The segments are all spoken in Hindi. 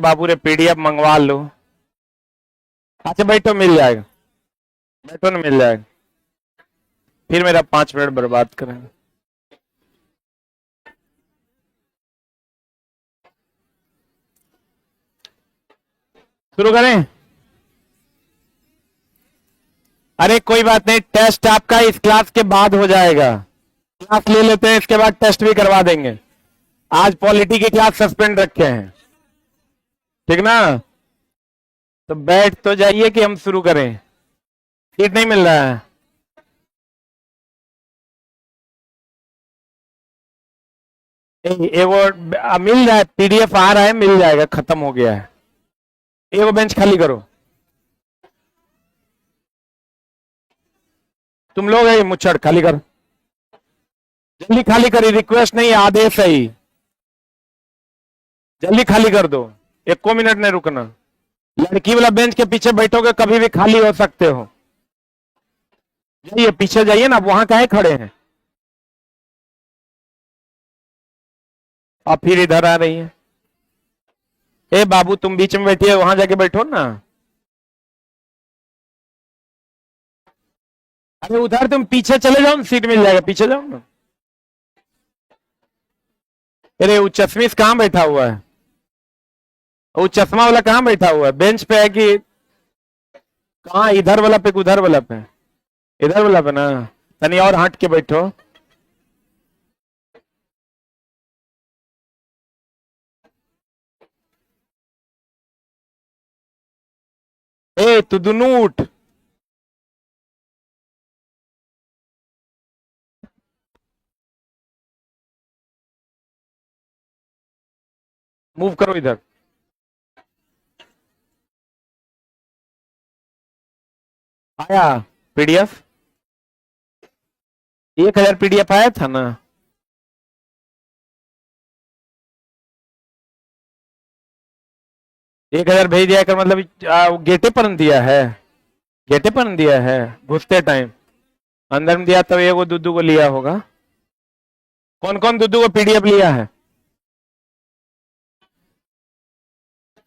बाबू रे पीडीएफ मंगवा लो। अच्छा बैठो, मिल जाएगा, बैठो ना, मिल जाएगा। फिर मेरा 5 मिनट बर्बाद करेंगे। शुरू करें? अरे कोई बात नहीं, टेस्ट आपका इस क्लास के बाद हो जाएगा। क्लास ले लेते हैं, इसके बाद टेस्ट भी करवा देंगे। आज पॉलिटी की क्लास सस्पेंड रखे हैं, ठीक ना? तो बैठ तो जाइए कि हम शुरू करें? सीट नहीं मिल रहा है। वो मिल रहा है, पीडीएफ आ रहा है, मिल जाएगा, खत्म हो गया है। वो बेंच खाली करो। तुम लोग है मुच्छड़ खाली कर, जल्दी खाली करी, रिक्वेस्ट नहीं आदेश है ही। जल्दी खाली कर दो, 1 मिनट नहीं रुकना। लड़की वाला बेंच के पीछे बैठोगे कभी भी खाली हो सकते हो। जाइए पीछे जाइए ना, वहां काहे खड़े हैं? और फिर इधर आ रही है। ए बाबू तुम बीच में बैठिए, वहां जाके बैठो ना। अरे उधर तुम पीछे चले जाओ, सीट मिल जाएगा, पीछे जाओ ना। अरे वो चश्मिश कहाँ बैठा हुआ है? वो चश्मा वाला कहाँ बैठा हुआ है? बेंच पे है कि कहाँ? इधर वाला पे, उधर वाला पे? इधर वाला पे ना, तनी और हट के बैठो। ए तू दोनों उठ। मूव करो इधर। आया पीडीएफ? 1000 पीडीएफ आया था ना? एक 1000 भेज दिया कर, मतलब गेटे पर दिया है? गेटे पर दिया है घुसते टाइम अंदर में दिया, तब एगो दुदू को लिया होगा। कौन कौन दुदू को पीडीएफ लिया है?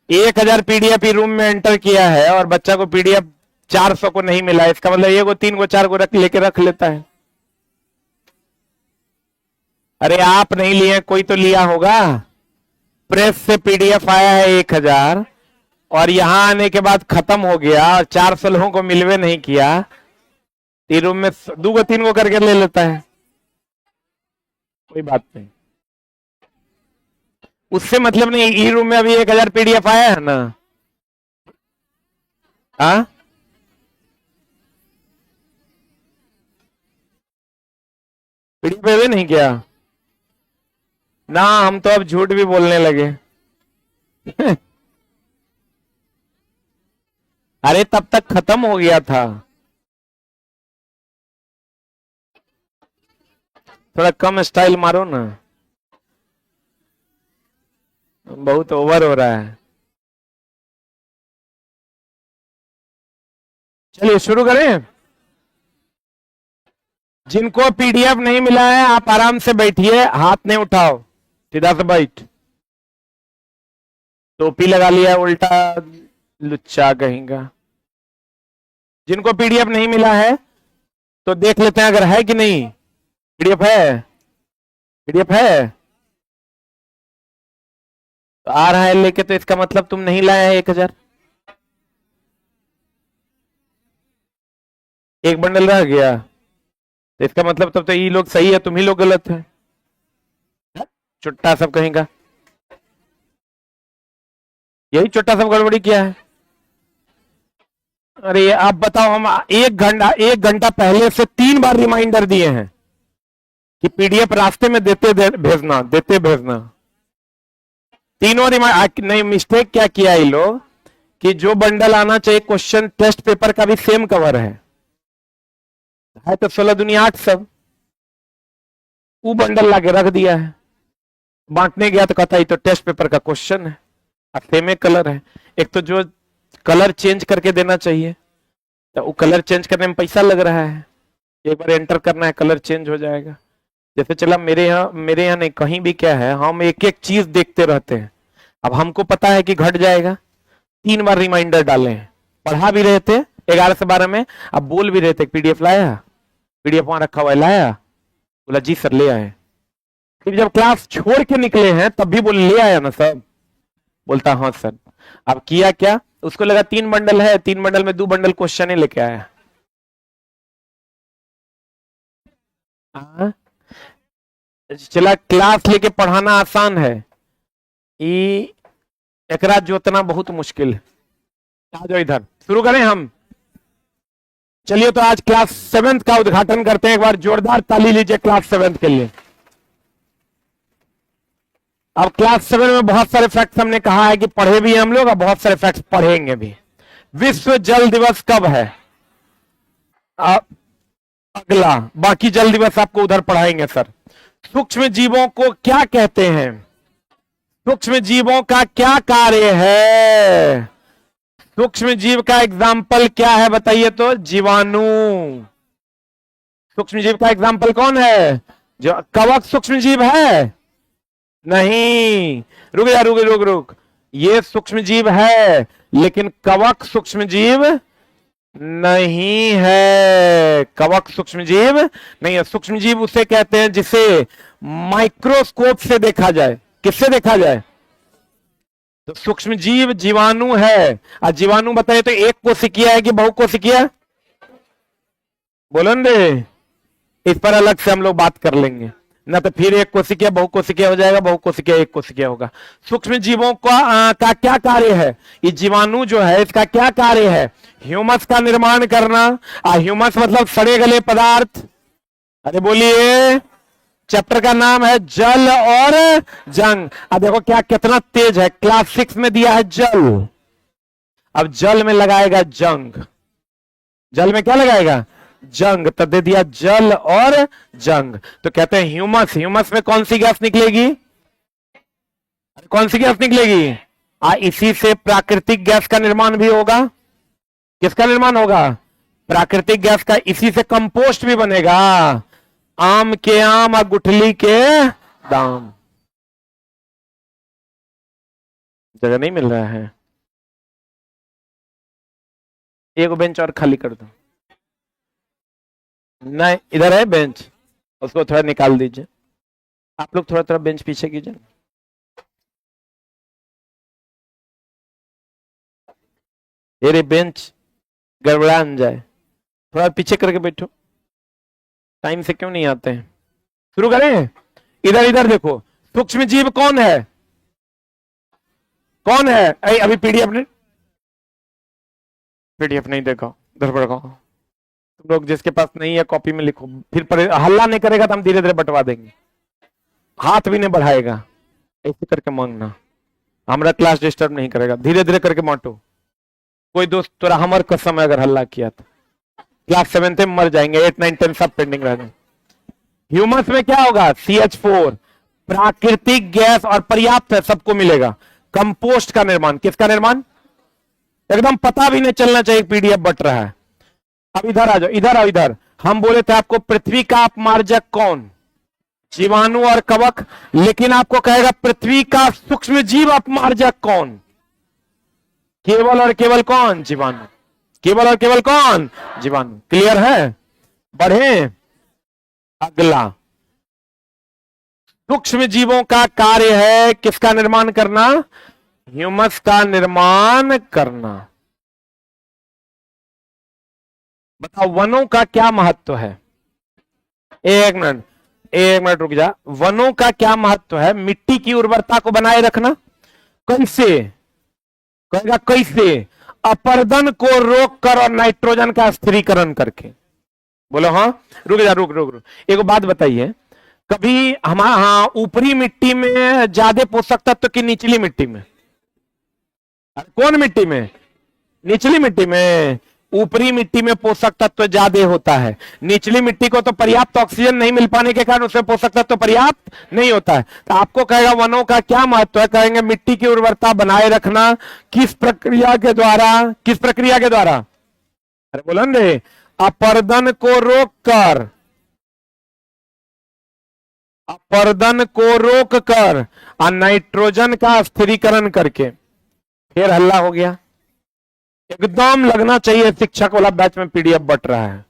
1000 पीडीएफ ही रूम में एंटर किया है और बच्चा को पीडीएफ 400 को नहीं मिला। इसका मतलब एगो 3 को 4 को लेके रख लेता है। अरे आप नहीं लिए, कोई तो लिया होगा। प्रेस से पीडीएफ आया है 1000 और यहां आने के बाद खत्म हो गया और 400 लोगों को मिलवे नहीं किया। रूम में 2 को 3 को करके ले लेता है, कोई बात नहीं, उससे मतलब नहीं। ई रूम में अभी 1000 पीडीएफ आया है ना? हाँ पीडीएफ नहीं किया ना, हम तो अब झूठ भी बोलने लगे। अरे तब तक खत्म हो गया था। थोड़ा कम स्टाइल मारो ना, बहुत ओवर हो रहा है। चलिए शुरू करें। जिनको पीडीएफ नहीं मिला है आप आराम से बैठिए, हाथ नहीं उठाओ, सीधा से बैठ। टोपी लगा लिया उल्टा, लुच्चा कहेगा। जिनको पीडीएफ नहीं मिला है तो देख लेते हैं अगर है कि नहीं। पीडीएफ है? पीडीएफ है तो आ रहा है लेके, तो इसका मतलब तुम नहीं लाया है 1000। एक बंडल रह गया तो इसका मतलब तब तो ये लोग सही है, तुम ही लोग गलत है। चुट्टा सब कहेगा, यही चुट्टा सब गड़बड़ी किया है। अरे आप बताओ, हम 1 घंटा पहले से 3 बार रिमाइंडर दिए हैं कि पीडीएफ रास्ते में भेजना, देते भेजना। तीनों रिमाइंडर नहीं। मिस्टेक क्या किया ये लोग कि जो बंडल आना चाहिए क्वेश्चन टेस्ट पेपर का भी सेम कवर है तो 16 दुनिया 8 सब, वो बंडल लाके रख दिया है। बांटने गया तो कहता है तो टेस्ट पेपर का क्वेश्चन है और सेम कलर है। एक तो जो कलर चेंज करके देना चाहिए तो वो कलर चेंज करने में पैसा लग रहा है। एक बार एंटर करना है, कलर चेंज हो जाएगा। जैसे चला मेरे यहाँ नहीं, कहीं भी क्या है, हम एक एक चीज देखते रहते हैं। अब हमको पता है कि घट जाएगा, 3 बार रिमाइंडर डाले हैं, पढ़ा भी रहे थे 11 से 12 में, अब बोल भी रहे थे पीडीएफ लाया, पीडीएफ वहां रखा हुआ है, लाया, बोला जी सर ले आए। फिर जब क्लास छोड़ के निकले हैं तब भी बोले ले आया ना सर, बोलता हाँ सर। अब किया क्या, उसको लगा 3 बंडल है, 3 बंडल में 2 बंडल क्वेश्चन ही लेके आया। चला क्लास लेके पढ़ाना आसान है, एकरा जोतना बहुत मुश्किल है। आ जाओ इधर, शुरू करें हम। चलिए तो आज क्लास 7th का उद्घाटन करते हैं, एक बार जोरदार ताली लीजिए क्लास 7th के लिए। अब क्लास 7 में बहुत सारे फैक्ट्स हमने कहा है कि पढ़े भी हैं हम लोग, और बहुत सारे फैक्ट्स पढ़ेंगे भी। विश्व जल दिवस कब है? अगला, बाकी जल दिवस आपको उधर पढ़ाएंगे सर। सूक्ष्म जीवों को क्या कहते हैं? सूक्ष्म जीवों का क्या कार्य है? सूक्ष्म जीव का एग्जाम्पल क्या है बताइए तो? जीवाणु। सूक्ष्म जीव का एग्जाम्पल कौन है? जो कवक सूक्ष्म जीव है? नहीं, रुक जा, रुक, ये सूक्ष्म जीव है लेकिन कवक सूक्ष्म जीव नहीं है। कवक सूक्ष्म जीव नहीं है। सूक्ष्म जीव उसे कहते हैं जिसे माइक्रोस्कोप से देखा जाए। किससे देखा जाए? तो सूक्ष्म जीव जीवाणु है। और जीवाणु बताइए तो एक कोशिकीय है कि बहुकोशिकीय? बोलो दे, इस पर अलग से हम लोग बात कर लेंगे ना, तो फिर एक कोशिकीय बहुकोशिकीय हो जाएगा, बहुकोशिकीय एक कोशिकीय होगा। सूक्ष्म जीवों का क्या कार्य है? ये जीवाणु जो है इसका क्या कार्य है? ह्यूमस का निर्माण करना। ह्यूमस मतलब सड़े गले पदार्थ। अरे बोलिए, चैप्टर का नाम है जल और जंग। अब देखो क्या कितना तेज है, क्लास 6 में दिया है जल, अब जल में लगाएगा जंग। जल में क्या लगाएगा? जंग। तब दे दिया जल और जंग। तो कहते हैं ह्यूमस। ह्यूमस में कौन सी गैस निकलेगी? कौन सी गैस निकलेगी? इसी से प्राकृतिक गैस का निर्माण भी होगा। किसका निर्माण होगा? प्राकृतिक गैस का। इसी से कंपोस्ट भी बनेगा। आम के आम और गुठली के दाम। जगह नहीं मिल रहा है, एक बेंच और खाली कर दो। नहीं, इधर है बेंच, उसको थोड़ा निकाल दीजिए। आप लोग थोड़ा बेंच पीछे कीजिए। ये बेंच गड़बड़ा न जाए, थोड़ा पीछे करके बैठो। टाइम से क्यों नहीं आते हैं? शुरू करें। इधर इधर देखो, सूक्ष्म जीव कौन है? कौन है? अभी पीडीएफ नहीं देखा, इधर पढ़ो। तुम लोग जिसके पास नहीं है कॉपी में लिखो, फिर हल्ला नहीं करेगा तो हम धीरे धीरे बंटवा देंगे। हाथ भी नहीं बढ़ाएगा, ऐसे करके मांगना, हमारा क्लास डिस्टर्ब नहीं करेगा। धीरे धीरे करके बांटो। कोई दोस्त तोरा हमर कसम है अगर हल्ला किया तो क्लास 7 में मर जाएंगे, 8, 9, 10 सब पेंडिंग रह जाएंगे। ह्यूमस में क्या होगा? CH4, प्राकृतिक गैस और पर्याप्त है, सबको मिलेगा। कंपोस्ट का निर्माण। किसका निर्माण? एकदम पता भी नहीं चलना चाहिए पीडीएफ बट रहा है। अब इधर आ जाओ, इधर आओ, इधर। हम बोले थे आपको पृथ्वी का अपमार्जक कौन? जीवाणु और कवक। लेकिन आपको कहेगा पृथ्वी का सूक्ष्म जीव अपमार्जक कौन? केवल और केवल कौन? जीवाणु। केवल और केवल कौन? जीवाणु। क्लियर है? बढ़े अगला। सूक्ष्म जीवों का कार्य है किसका निर्माण करना? ह्यूमस का निर्माण करना। बताओ वनों का क्या महत्व है? एक मिनट रुक जा। वनों का क्या महत्व है? मिट्टी की उर्वरता को बनाए रखना। कैसे? कहेगा कैसे? अपरदन को रोककर और नाइट्रोजन का स्थिरीकरण करके। बोलो हाँ। रुक। एक बात बताइए, कभी हमारा ऊपरी मिट्टी में ज्यादा पोषक तत्व की निचली मिट्टी में? कौन मिट्टी में? निचली मिट्टी में। ऊपरी मिट्टी में पोषक तत्व ज्यादा होता है, निचली मिट्टी को तो पर्याप्त ऑक्सीजन नहीं मिल पाने के कारण उसमें पोषक तत्व पर्याप्त नहीं होता है। तो आपको कहेगा वनों का क्या महत्व है? कहेंगे मिट्टी की उर्वरता बनाए रखना। किस प्रक्रिया के द्वारा? किस प्रक्रिया के द्वारा? अरे बोलो रे, अपरदन को रोककर अपरदन को रोककर और नाइट्रोजन का स्थिरीकरण करके। फिर हल्ला हो गया। एकदम लगना चाहिए शिक्षक वाला बैच में पीडीएफ बट रहा है।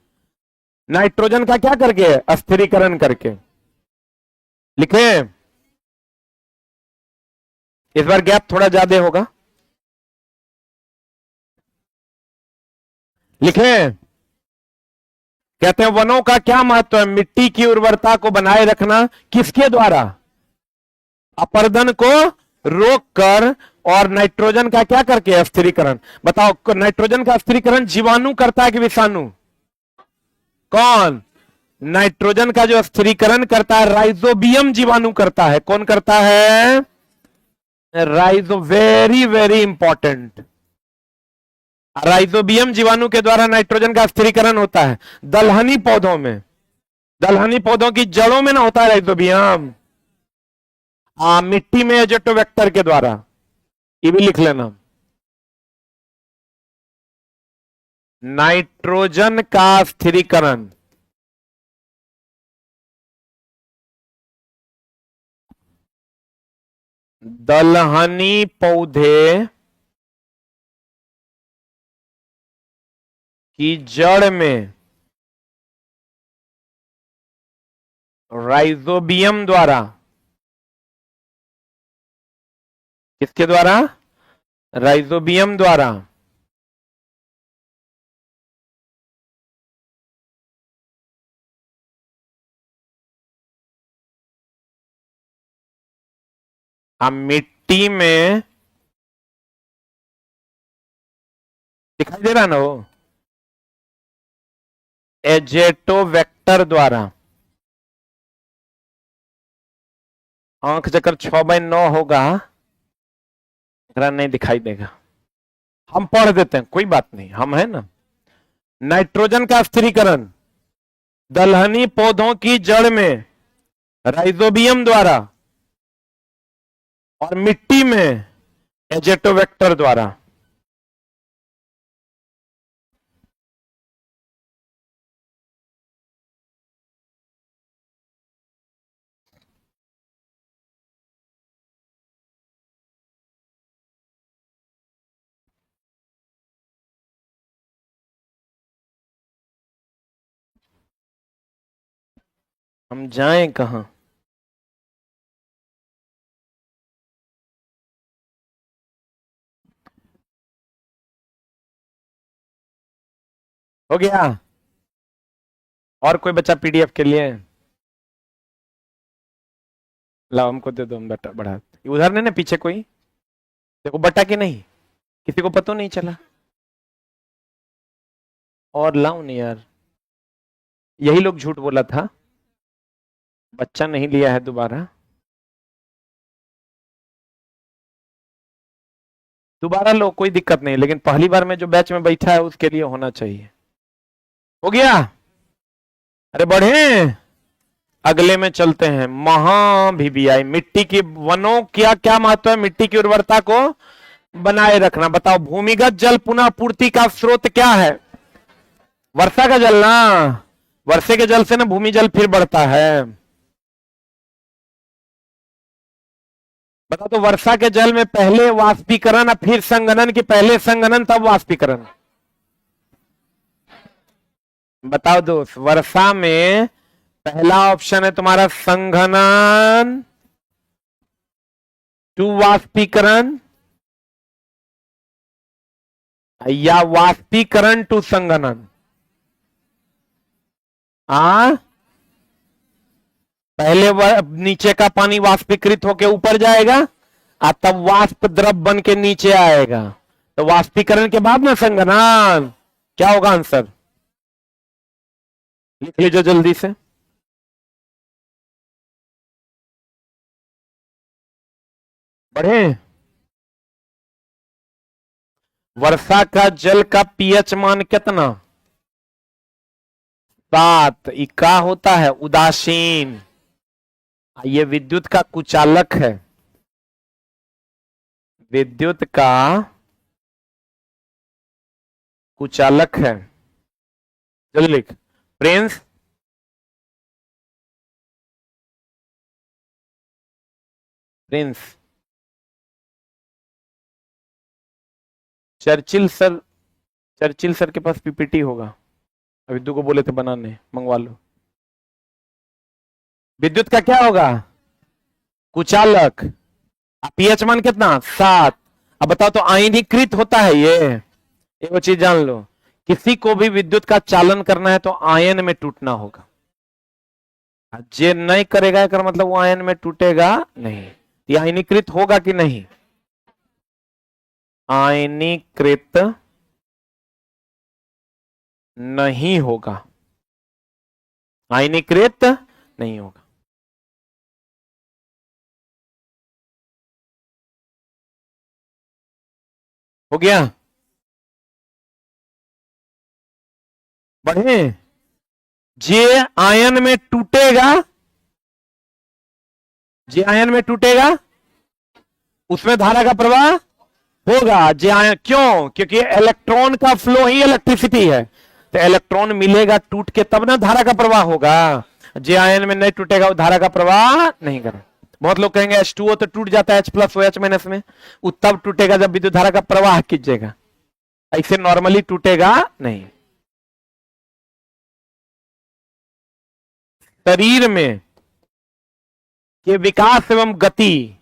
नाइट्रोजन का क्या करके? स्थिरीकरण करके। लिखे, इस बार गैप थोड़ा ज्यादा होगा। लिखे, कहते हैं वनों का क्या महत्व है? मिट्टी की उर्वरता को बनाए रखना। किसके द्वारा? अपरदन को रोककर और नाइट्रोजन का क्या करके? स्थिरीकरण। बताओ, नाइट्रोजन का स्थिरीकरण जीवाणु करता है कि विषाणु? कौन? नाइट्रोजन का जो स्थिरीकरण करता है राइजोबियम जीवाणु करता है। कौन करता है? राइजो, वेरी वेरी इंपॉर्टेंट। राइजोबियम जीवाणु के द्वारा नाइट्रोजन का स्थिरीकरण होता है। दलहनी पौधों में, दलहनी पौधों की जड़ों में ना होता है राइजोबियम। मिट्टी में एजेटोवेक्टर के द्वारा। ये भी लिख लेना। नाइट्रोजन का स्थिरीकरण दलहनी पौधे की जड़ में राइजोबियम द्वारा। किसके द्वारा? राइजोबियम द्वारा। मिट्टी में दिखाई दे रहा ना वो? एजेटोवेक्टर द्वारा। आंख चक्कर 6/9 होगा, नहीं दिखाई देगा। हम पढ़ देते हैं, कोई बात नहीं, हम है ना। नाइट्रोजन का स्थिरीकरण दलहनी पौधों की जड़ में राइजोबियम द्वारा और मिट्टी में एजेटोवेक्टर द्वारा। हम जाएं कहां? हो गया? और कोई बच्चा पीडीएफ के लिए? लाओ, हमको दे दो, हम बटा बढ़ा। उधर ने ना पीछे कोई देखो बटा कि नहीं, किसी को पता नहीं चला। और लाओ नहीं यार, यही लोग झूठ बोला था, बच्चा नहीं लिया है दोबारा। दोबारा लो, कोई दिक्कत नहीं, लेकिन पहली बार में जो बैच में बैठा है उसके लिए होना चाहिए। हो गया? अरे बढ़े, अगले में चलते हैं। महाभिबियाई, मिट्टी की वनों क्या क्या महत्व है? मिट्टी की उर्वरता को बनाए रखना। बताओ, भूमिगत जल पुनः पूर्ति का स्रोत क्या है? वर्षा का जल ना। वर्षे के जल से ना भूमि जल फिर बढ़ता है। बता तो, वर्षा के जल में पहले वाष्पीकरण और फिर संघनन, की पहले संघनन तब वाष्पीकरण? बताओ दोस्त, वर्षा में पहला ऑप्शन है तुम्हारा संघनन टू वाष्पीकरण, या वाष्पीकरण टू संघनन? पहले नीचे का पानी वाष्पीकृत होकर ऊपर जाएगा और तब वाष्प द्रव बन के नीचे आएगा। तो वाष्पीकरण के बाद ना संघनन। क्या होगा आंसर? लिख लीजिए जल्दी से। बढ़े। वर्षा का जल का पीएच मान कितना? 7। इका होता है उदासीन। ये विद्युत का कुचालक है। विद्युत का कुचालक है। जल्दी लिख। Prince, Prince. Churchill sir, Churchill sir के पास पीपीटी होगा, विद्यु को बोले थे बनाने, मंगवा लो। विद्युत का क्या होगा? कुचालक। पीएच मान कितना? 7। अब बताओ तो आयनीकृत होता है ये, वो चीज जान लो। किसी को भी विद्युत का चालन करना है तो आयन में टूटना होगा। जे नहीं करेगा कर मतलब वो आयन में टूटेगा नहीं। ये आयनीकृत होगा कि नहीं? आयनीकृत नहीं होगा, आयनीकृत नहीं होगा। हो गया? बढ़े? जे आयन में टूटेगा, जे आयन में टूटेगा उसमें धारा का प्रवाह होगा। जे आयन, क्यों? क्योंकि इलेक्ट्रॉन का फ्लो ही इलेक्ट्रिसिटी है, तो इलेक्ट्रॉन मिलेगा टूट के तब ना धारा का प्रवाह होगा। जे आयन में नहीं टूटेगा वो धारा का प्रवाह नहीं करेगा। बहुत लोग कहेंगे H2O तो टूट जाता है H+ OH- में, वो तब टूटेगा जब विद्युत धारा का प्रवाह कीजिएगा, ऐसे नॉर्मली टूटेगा नहीं। शरीर में के विकास एवं गति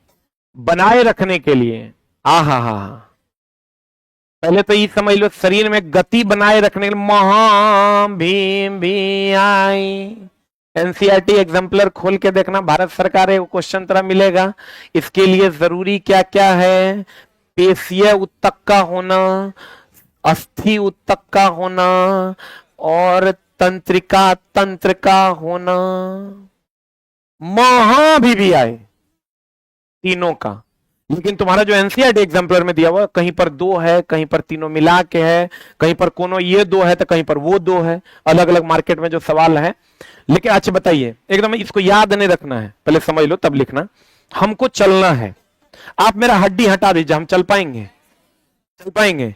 बनाए रखने के लिए, हा, पहले तो ये समझ लो, शरीर में गति बनाए रखने के लिए महा भीम भी आई। एनसीईआरटी एग्जाम्पलर खोल के देखना, भारत सरकार एक क्वेश्चन तरह मिलेगा। इसके लिए जरूरी क्या क्या है? पेशीय उत्तक का होना, अस्थि उत्तक का होना और तंत्रिका तंत्र का होना, महा भी आए तीनों का। लेकिन तुम्हारा जो एनसीईआरटी एग्जाम्पलर में दिया हुआ, कहीं पर 2 है, कहीं पर तीनों मिला के है, कहीं पर कोनो ये 2 है तो कहीं पर वो 2 है, अलग अलग मार्केट में जो सवाल है। लेकिन अच्छा बताइए, एकदम इसको याद नहीं रखना है, पहले समझ लो तब लिखना। हमको चलना है, आप मेरा हड्डी हटा दीजिए, हम चल पाएंगे? चल पाएंगे?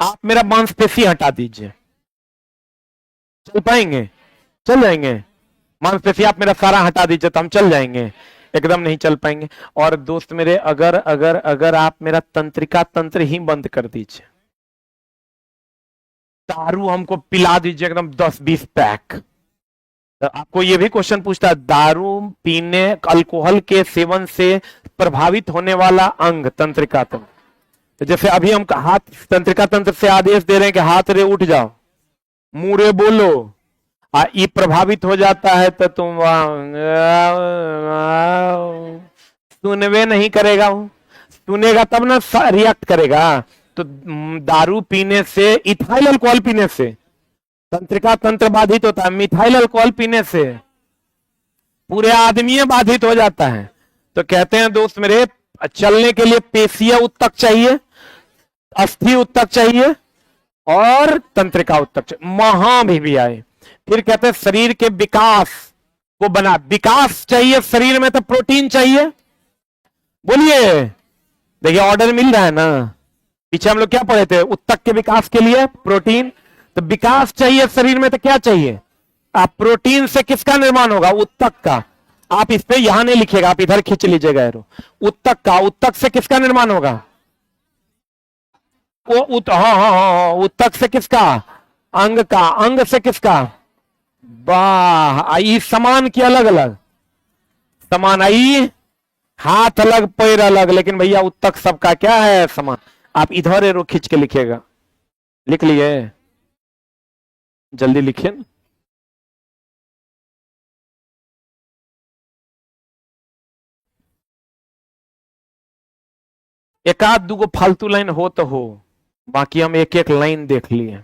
आप मेरा मांसपेशी हटा दीजिए, चल पाएंगे? चल जाएंगे? मांसपेशी आप मेरा सारा हटा दीजिए तो हम चल जाएंगे? एकदम नहीं चल पाएंगे। और दोस्त मेरे, अगर अगर अगर आप मेरा तंत्रिका तंत्र ही बंद कर दीजिए, दारू हमको पिला दीजिए एकदम 10-20 पैक, तो आपको ये भी क्वेश्चन पूछता है, दारू पीने, अल्कोहल के सेवन से प्रभावित होने वाला अंग तंत्रिका तंत्र। तो जैसे अभी हम हाथ, तंत्रिका तंत्र से आदेश दे रहे हैं कि हाथ रे उठ जाओ, मुंह रे बोलो, ये प्रभावित हो जाता है तो तुम सुनवे नहीं करेगा, सुनेगा तब ना रिएक्ट करेगा। तो दारू पीने से, इथाइल अल्कोहल पीने से तंत्रिका तंत्र बाधित होता है, मिथाइल अल्कोहल पीने से पूरे आदमी बाधित हो जाता है। तो कहते हैं दोस्त मेरे, चलने के लिए पेशीय उत्तक चाहिए, अस्थि उत्तक चाहिए और तंत्रिका उत्तक चाहिए, महा भी आए। फिर कहते हैं शरीर के विकास को बना, विकास चाहिए शरीर में तो प्रोटीन चाहिए। बोलिए, देखिए ऑर्डर मिल रहा है ना। पीछे हम लोग क्या पढ़े थे? उत्तक के विकास के लिए प्रोटीन, तो विकास चाहिए शरीर में तो क्या चाहिए? आप प्रोटीन से किसका निर्माण होगा? उत्तक का। आप इस पे यहां नहीं लिखिएगा, आप इधर खींच लीजिएगा एरो। उत्तक का, उत्तक से किसका निर्माण होगा? वो हाँ, उत्तक से किसका? अंग का। अंग से किसका? वाह, आई समान की अलग अलग, समान आई, हाथ अलग पैर अलग, लेकिन भैया उत्तक सबका क्या है? समान। आप इधर एरो खींच के लिखिएगा। लिख लिए? जल्दी लिखिए ना। एक आध दूगो फालतू लाइन हो तो हो, बाकी हम एक एक लाइन देख लिए।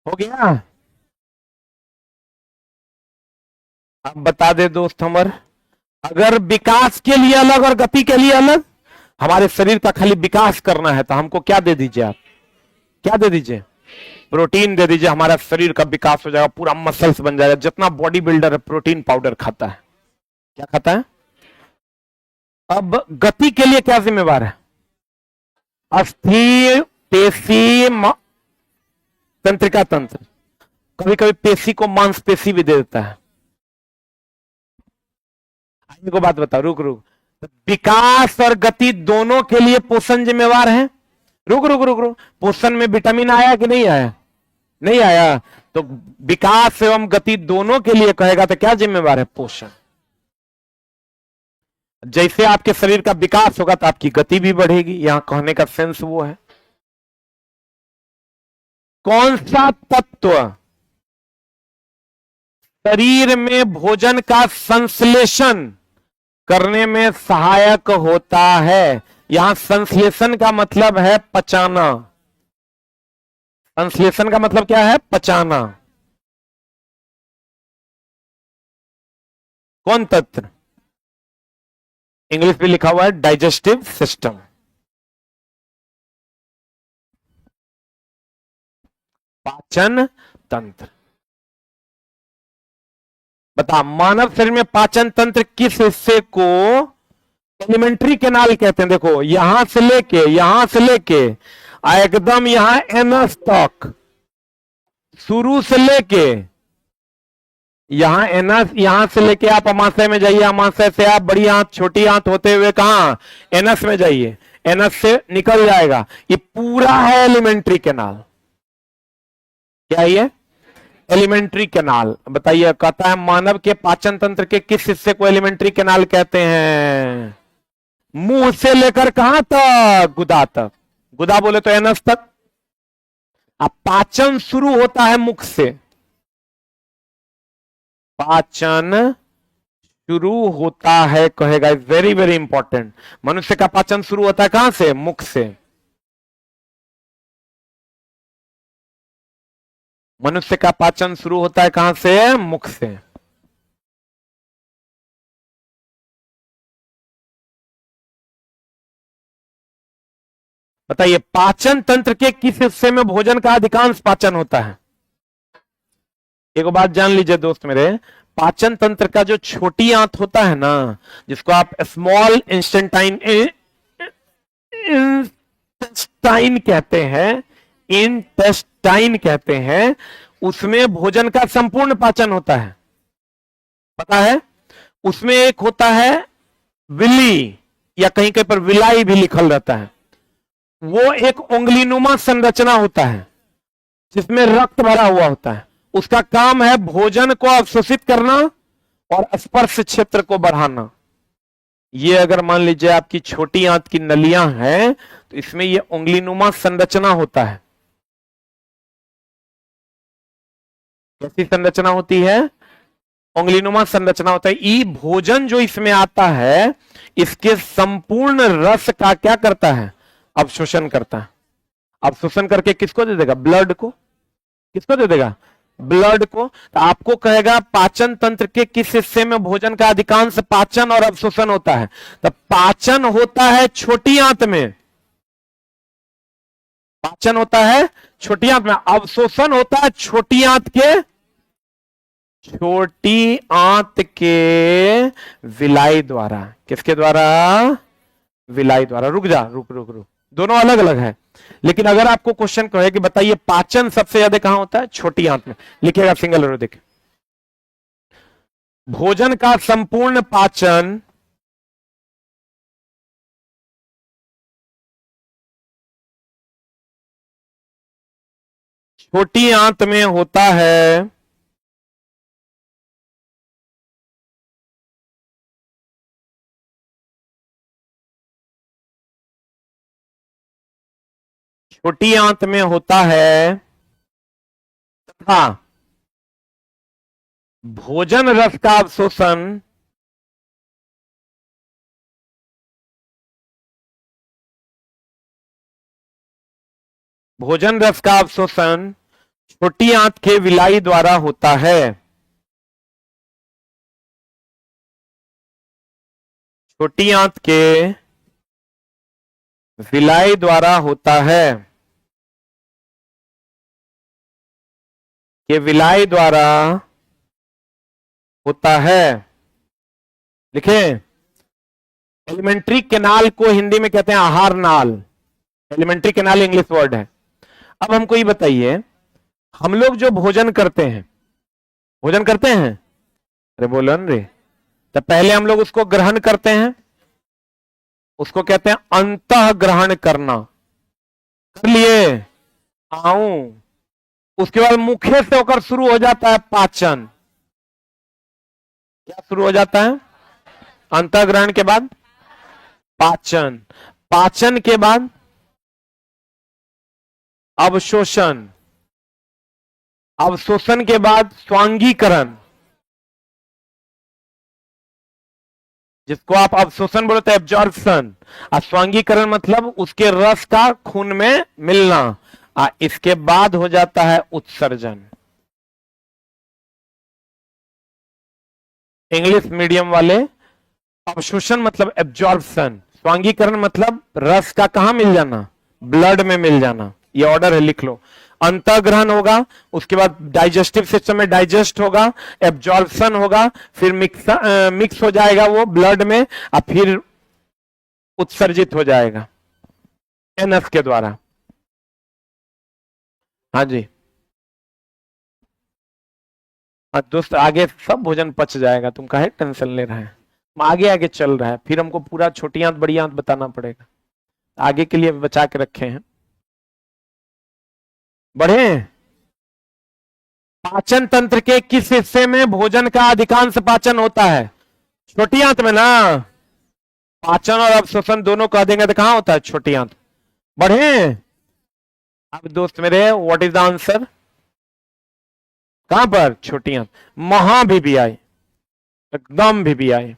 हो गया? अब बता दे दोस्त हमर, अगर विकास के लिए अलग और गति के लिए अलग, हमारे शरीर का खाली विकास करना है तो हमको क्या दे दीजिए आप, क्या दे दीजिए, प्रोटीन दे दीजिए, हमारा शरीर का विकास हो जाएगा, पूरा मसल्स बन जाएगा। जितना बॉडी बिल्डर है प्रोटीन पाउडर खाता है, क्या खाता है। अब गति के लिए क्या जिम्मेवार है, अस्थि, पेशी, तंत्रिका तंत्र, कभी कभी पेशी को मांसपेशी भी दे देता है। को बात बताओ, रुक रुक, विकास और गति दोनों के लिए पोषण जिम्मेवार है। रुक रुक रुक रुक, पोषण में विटामिन आया कि नहीं आया, नहीं आया, तो विकास एवं गति दोनों के लिए कहेगा तो क्या जिम्मेवार है, पोषण। जैसे आपके शरीर का विकास होगा तो आपकी गति भी बढ़ेगी, यहां कहने का सेंस वो है। कौन सा तत्व शरीर में भोजन का संश्लेषण करने में सहायक होता है। यहां संश्लेषण का मतलब है पचाना, संश्लेषण का मतलब क्या है, पचाना। कौन तत्व, इंग्लिश में लिखा हुआ है डाइजेस्टिव सिस्टम। पाचन तंत्र। बता, मानव शरीर में पाचन तंत्र किस हिस्से को एलिमेंट्री कैनाल कहते हैं। देखो यहां से लेके एकदम यहां एनस तक, शुरू से लेके यहां एनस, यहां से लेके आप अमाशय में जाइए, अमाशय से आप बड़ी आंत छोटी आंत होते हुए कहां, एनस में जाइए, एनस से निकल जाएगा, ये पूरा है एलिमेंट्री कैनाल। क्या ये एलिमेंट्री कैनाल। बताइए, कहता है मानव के पाचन तंत्र के किस हिस्से को एलिमेंट्री कैनाल कहते हैं। मुंह से लेकर कहां तक, गुदा तक, गुदा बोले तो एनस तक। अब पाचन शुरू होता है मुख से, पाचन शुरू होता है कहेगा, वेरी वेरी इंपॉर्टेंट। मनुष्य का पाचन शुरू होता है कहां से, मुख से। मनुष्य का पाचन शुरू होता है कहां से, मुख से। बताइए, पाचन तंत्र के किस हिस्से में भोजन का अधिकांश पाचन होता है। एक बात जान लीजिए दोस्त मेरे, पाचन तंत्र का जो छोटी आंत होता है ना, जिसको आप स्मॉल इंटेस्टाइन कहते हैं, इंटेस्टाइन कहते हैं, उसमें भोजन का संपूर्ण पाचन होता है। पता है, उसमें एक होता है विली, या कहीं कहीं पर विलाई भी लिखल रहता है, वो एक उंगलीनुमा संरचना होता है जिसमें रक्त भरा हुआ होता है। उसका काम है भोजन को अवशोषित करना और स्पर्श क्षेत्र को बढ़ाना। ये अगर मान लीजिए आपकी छोटी आंत की नलियां हैं तो इसमें ये उंगलीनुमा संरचना होता है। कैसी संरचना होती है, उंगलीनुमा संरचना होता है। ई भोजन जो इसमें आता है, इसके संपूर्ण रस का क्या करता है, अवशोषण करता है। अवशोषण करके किसको दे देगा, ब्लड को। किसको दे देगा, ब्लड को। तो आपको कहेगा पाचन तंत्र के किस हिस्से में भोजन का अधिकांश पाचन और अवशोषण होता है। तो पाचन होता है छोटी आंत में, पाचन होता है छोटी आंत में, अवशोषण होता है छोटी आंत के, छोटी आंत के विलाई द्वारा। किसके द्वारा, विलाई द्वारा। रुक जा, रुक रुक रुक, दोनों अलग अलग है। लेकिन अगर आपको क्वेश्चन कहे कि बताइए पाचन सबसे ज्यादा कहां होता है, छोटी आंत में, लिखिएगा सिंगल एरो देखिए। भोजन का संपूर्ण पाचन छोटी आंत में होता है, छोटी आंत में होता है, तथा भोजन रस का अवशोषण भोजन रस का अवशोषण छोटी आंत के विलाई द्वारा होता है। छोटी आंत के विलाई द्वारा होता है, ये विलाई द्वारा होता है। लिखे, एलिमेंट्री केनाल को हिंदी में कहते हैं आहार नाल। एलिमेंट्री केनाल इंग्लिश वर्ड है। अब हमको ये बताइए, हम लोग जो भोजन करते हैं, भोजन करते हैं, अरे बोलो न रे, तो पहले हम लोग उसको ग्रहण करते हैं, उसको कहते हैं अंतः ग्रहण करना। कर लिए, आऊं, उसके बाद मुखे से होकर शुरू हो जाता है पाचन। क्या शुरू हो जाता है? अंतः ग्रहण के बाद पाचन, पाचन के बाद अवशोषण, अवशोषण के बाद स्वांगीकरण, जिसको आप अवशोषण बोलते हैं एब्जॉर्प्शन, और स्वांगीकरण मतलब उसके रस का खून में मिलना। इसके बाद हो जाता है उत्सर्जन। इंग्लिश मीडियम वाले, अवशोषण मतलब एब्जॉर्प्शन, स्वांगीकरण मतलब रस का कहां मिल जाना? ब्लड में मिल जाना। ये ऑर्डर है, लिख लो। अंतःग्रहण होगा, उसके बाद डाइजेस्टिव सिस्टम में डाइजेस्ट होगा, एब्जॉर्प्शन होगा, फिर मिक्स हो जाएगा वो ब्लड में, और फिर उत्सर्जित हो जाएगा एनस के द्वारा। हाँ जी, दोस्त आगे सब भोजन पच जाएगा, तुम काहे टेंशन ले रहे हैं? आगे आगे चल रहा है, फिर हमको पूरा छोटी आंत बड़ी आंत बताना पड़ेगा, आगे के लिए बचा के रखे हैं। बढ़े। पाचन तंत्र के किस हिस्से में भोजन का अधिकांश पाचन होता है? छोटी आंत में ना। पाचन और अवशोषण दोनों कह देंगे तो कहां होता है? छोटी आंत। बढ़े। अब दोस्त मेरे, व्हाट इज द आंसर? कहां पर? छोटी आंत। महाभिवियाय, एकदम भिवियाय।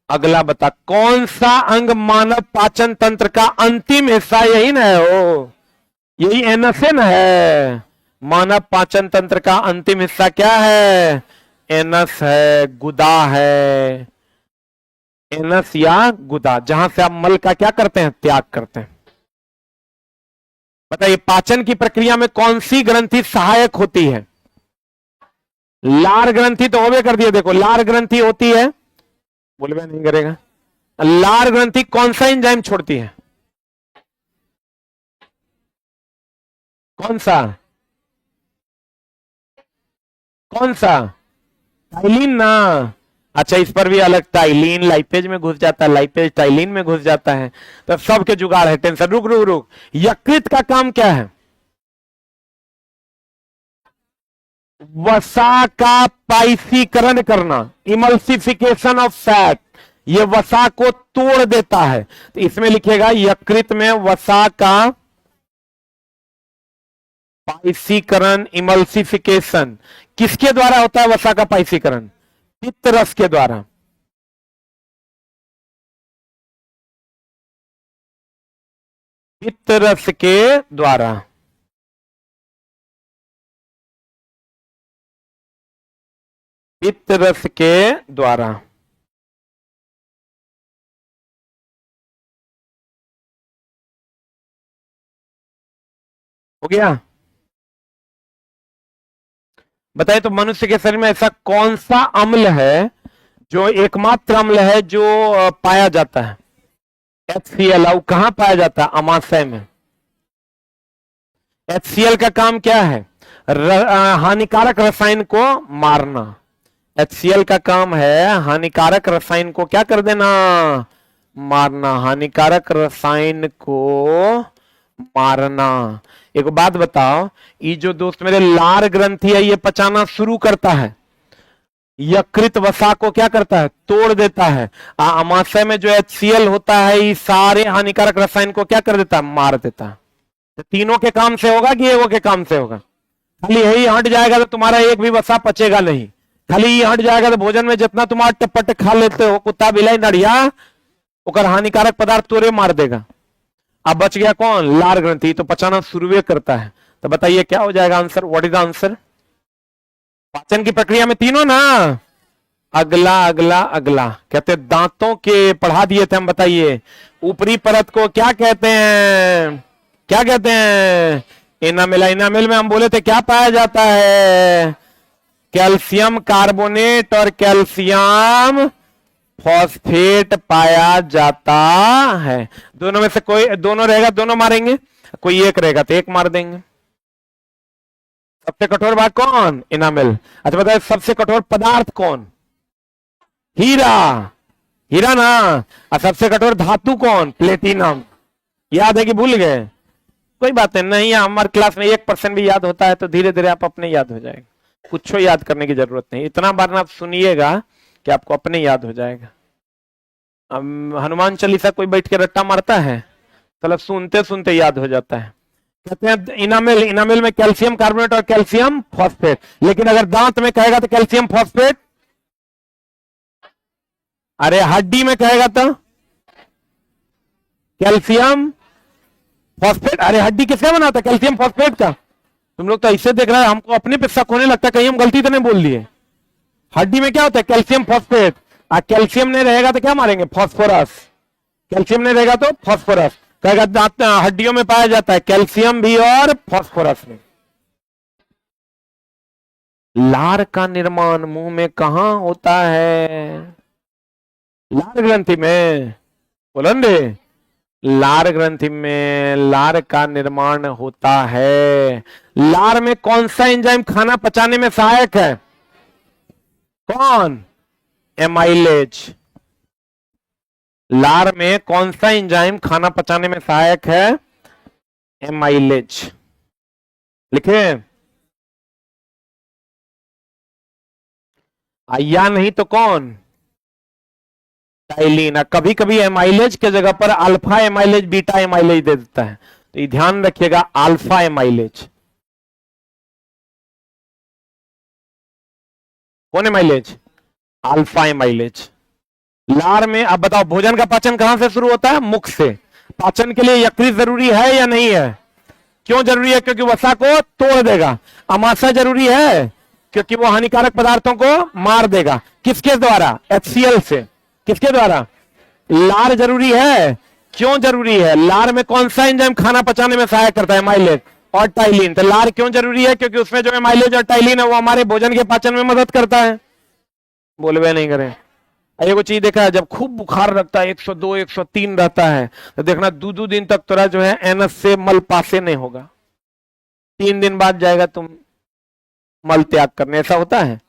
अगला बता, कौन सा अंग मानव पाचन तंत्र का अंतिम हिस्सा? यही ना है वो, यही एनस है। मानव पाचन तंत्र का अंतिम हिस्सा क्या है? एनस है, गुदा है। एनस या गुदा, जहां से आप मल का क्या करते हैं? त्याग करते हैं। बताइए, पाचन की प्रक्रिया में कौन सी ग्रंथि सहायक होती है? लार ग्रंथि तो होवे कर दिए। देखो, लार ग्रंथि होती है, बोलबे नहीं करेगा। लार ग्रंथि कौन सा एंजाइम छोड़ती है? कौन सा? कौन सा? टाइलिन ना। अच्छा, इस पर भी अलग, टाइलिन लाइपेज में घुस जाता है, लाइपेज टाइलिन में घुस जाता है, तो सबके जुगाड़ है। टेंशन, रुक रुक रुक। यकृत का काम क्या है? वसा का पाइसीकरण करना, इमल्सिफिकेशन ऑफ फैट। ये वसा को तोड़ देता है, तो इसमें लिखेगा यकृत में वसा का पाइसीकरण, इमल्सिफिकेशन। किसके द्वारा होता है वसा का पाइसीकरण? पित्त रस के द्वारा। पित्त रस के द्वारा। पित्त रस के द्वारा। हो गया? बताइए, तो मनुष्य के शरीर में ऐसा कौन सा अम्ल है जो एकमात्र अम्ल है जो पाया जाता है? HCl। कहां पाया जाता है? अमाशय में। HCl का काम क्या है? हानिकारक रसायन को मारना। HCl का काम है हानिकारक रसायन को क्या कर देना? मारना। हानिकारक रसायन को मारना। एक बात बताओ, ये जो दोस्त मेरे लार ग्रंथि है, ये पचाना शुरू करता है, यकृत वसा को क्या करता है? तोड़ देता है। अमाशय में जो HCl होता है, ये सारे हानिकारक रसायन को क्या कर देता है? मार देता है। तो तीनों के काम से होगा कि एगो के काम से होगा? खाली यही हट जाएगा तो तुम्हारा एक भी वसा पचेगा नहीं। खाली ये हट जाएगा तो भोजन में जितना तुम अट्ट खा लेते हो, कुत्ता बिलाई नड़िया, ओकर हानिकारक पदार्थ तोरे मार देगा। अब बच गया कौन? लार ग्रंथि। तो पचाना शुरू करता है। तो बताइए क्या हो जाएगा answer? What is the answer? पाचन की प्रक्रिया में तीनों ना, अगला अगला अगला कहते दांतों के पढ़ा दिए थे हम, बताइए ऊपरी परत को क्या कहते हैं, क्या कहते हैं? इनामिल। इनामिल में हम बोले थे क्या पाया जाता है? कैल्शियम कार्बोनेट और कैल्शियम फॉस्फेट पाया जाता है। दोनों में से कोई, दोनों रहेगा दोनों मारेंगे, कोई एक रहेगा तो एक मार देंगे। सबसे कठोर भाग कौन? इनामिल। अच्छा बताइए सबसे कठोर पदार्थ कौन? हीरा। हीरा ना। और सबसे कठोर धातु कौन? प्लेटिनम। याद है कि भूल गए? कोई बात नहीं, हमारे क्लास में 1% भी याद होता है तो धीरे धीरे आप अपने याद हो जाएगा, कुछ याद करने की जरूरत नहीं, इतना बार ना आप सुनिएगा कि आपको अपने याद हो जाएगा। हनुमान चालीसा कोई बैठ के रट्टा मारता है, मतलब सुनते सुनते याद हो जाता है। कहते हैं इनामिल। इनामिल में कैल्शियम कार्बोनेट और कैल्शियम फॉस्फेट, लेकिन अगर दांत में कहेगा तो कैल्शियम फॉस्फेट। अरे हड्डी में कहेगा तो कैल्शियम फॉस्फेट। अरे हड्डी किसका बनाता है? कैल्शियम फॉस्फेट का। तुम लोग तो ऐसे देख रहे हैं, हमको अपने पे शक होने लगता है कहीं हम गलती तो नहीं बोल दिए। हड्डी में क्या होता है? Calcium phosphate. कैल्शियम नहीं रहेगा तो क्या मारेंगे? फॉस्फोरस। कैल्शियम नहीं रहेगा तो फॉस्फोरस। कहेगा दांत हड्डियों में पाया जाता है कैल्शियम भी और फॉस्फोरस में। लार का निर्माण मुंह में कहां होता है? लार ग्रंथि में। बोलेंगे लार ग्रंथि में लार का निर्माण होता है। लार में कौन सा एंजाइम खाना पचाने में सहायक है? कौन? एमाइलेज। लार में कौन सा एंजाइम खाना पचाने में सहायक है? एमाइलेज। लिखे या नहीं तो कौन? टाइलिन। कभी कभी एमाइलेज के जगह पर अल्फा एमाइलेज बीटा एमाइलेज दे देता है, तो ये ध्यान रखिएगा अल्फा एमाइलेज। कौन एमाइलेज? Alpha amylase. लार में अब बताओ भोजन का पाचन कहां से शुरू होता है? मुख से। पाचन के लिए यकृत जरूरी है या नहीं है? क्यों जरूरी है? क्योंकि वसा को तोड़ देगा। अमाशय जरूरी है क्योंकि वो हानिकारक पदार्थों को मार देगा। किसके द्वारा? HCl से। किसके द्वारा? लार जरूरी है। क्यों जरूरी है? लार में कौन सा एंजाइम खाना पचाने में सहायक करता है? एमाइलेज और टाइलिन। तो लार क्यों जरूरी है? क्योंकि उसमें जो एमाइलेज और टाइलिन है वो हमारे भोजन के पाचन में मदद करता है। बोलवे नहीं करें। एगो चीज देखा है, जब खूब बुखार रखता है 102 103 रहता है तो देखना दो दिन तक तोरा जो है एनस से मल पासे नहीं होगा, 3 दिन बाद जाएगा तुम मल त्याग करने। ऐसा होता है?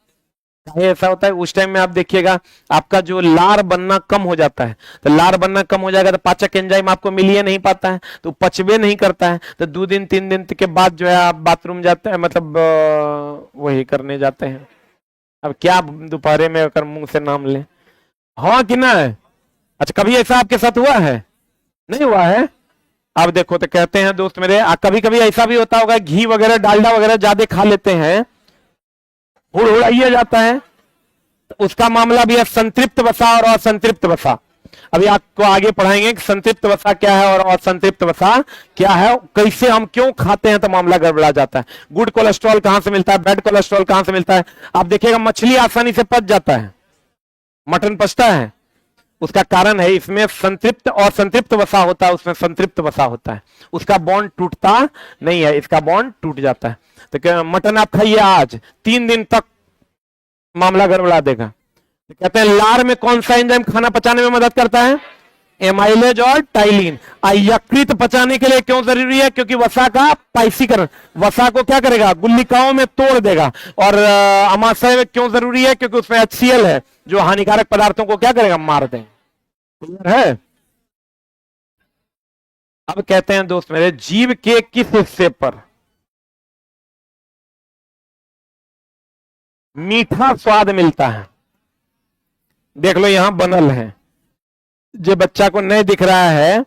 ऐसा होता है। उस टाइम में आप देखिएगा आपका जो लार बनना कम हो जाता है, तो लार बनना कम हो जाएगा तो पाचक एंजाइम आपको मिल ही नहीं पाता है, तो पचबे नहीं करता है, तो 2 दिन 3 दिन के बाद जो है आप बाथरूम जाते हैं, मतलब वही करने जाते हैं। अब क्या दोपहर में अगर मुंह से नाम ले, हाँ कि ना? अच्छा कभी ऐसा आपके साथ हुआ है? नहीं हुआ है? अब देखो तो कहते हैं दोस्त मेरे, कभी कभी ऐसा भी होता होगा घी वगैरह डालडा वगैरह ज्यादा खा लेते हैं, हुड़हुड़ाइया जाता है, तो उसका मामला भी है संतृप्त वसा और असंतृप्त वसा। अभी आपको आगे पढ़ाएंगे कि संतृप्त वसा क्या है और असंतृप्त वसा क्या है, कैसे हम क्यों खाते हैं तो मामला गड़बड़ा जाता है। गुड कोलेस्ट्रॉल कहां से मिलता है, बैड कोलेस्ट्रॉल कहां से मिलता है? आप देखिएगा मछली आसानी से पच जाता है, मटन पचता है, उसका कारण है इसमें संतृप्त और संतृप्त वसा होता है, उसमें संतृप्त वसा होता है, उसका बॉन्ड टूटता नहीं है, इसका बॉन्ड टूट जाता है। तो क्या मटन आप खाइए आज, 3 दिन तक मामला गड़बड़ा देगा। तो कहते हैं लार में कौन सा एंजाइम खाना पचाने में मदद करता है? एमाइलेज और टाइलिन। यकृत पचाने के लिए क्यों जरूरी है? क्योंकि वसा का पाइसीकरण, वसा को क्या करेगा? गुल्लिकाओं में तोड़ देगा। और अमाशय में क्यों जरूरी है? क्योंकि उसमें HCl है जो हानिकारक पदार्थों को क्या करेगा? मार देगा। क्लियर है? अब कहते हैं दोस्त मेरे, जीव के किस हिस्से पर मीठा स्वाद मिलता है? देख लो यहां बनल है, जो बच्चा को नहीं दिख रहा है,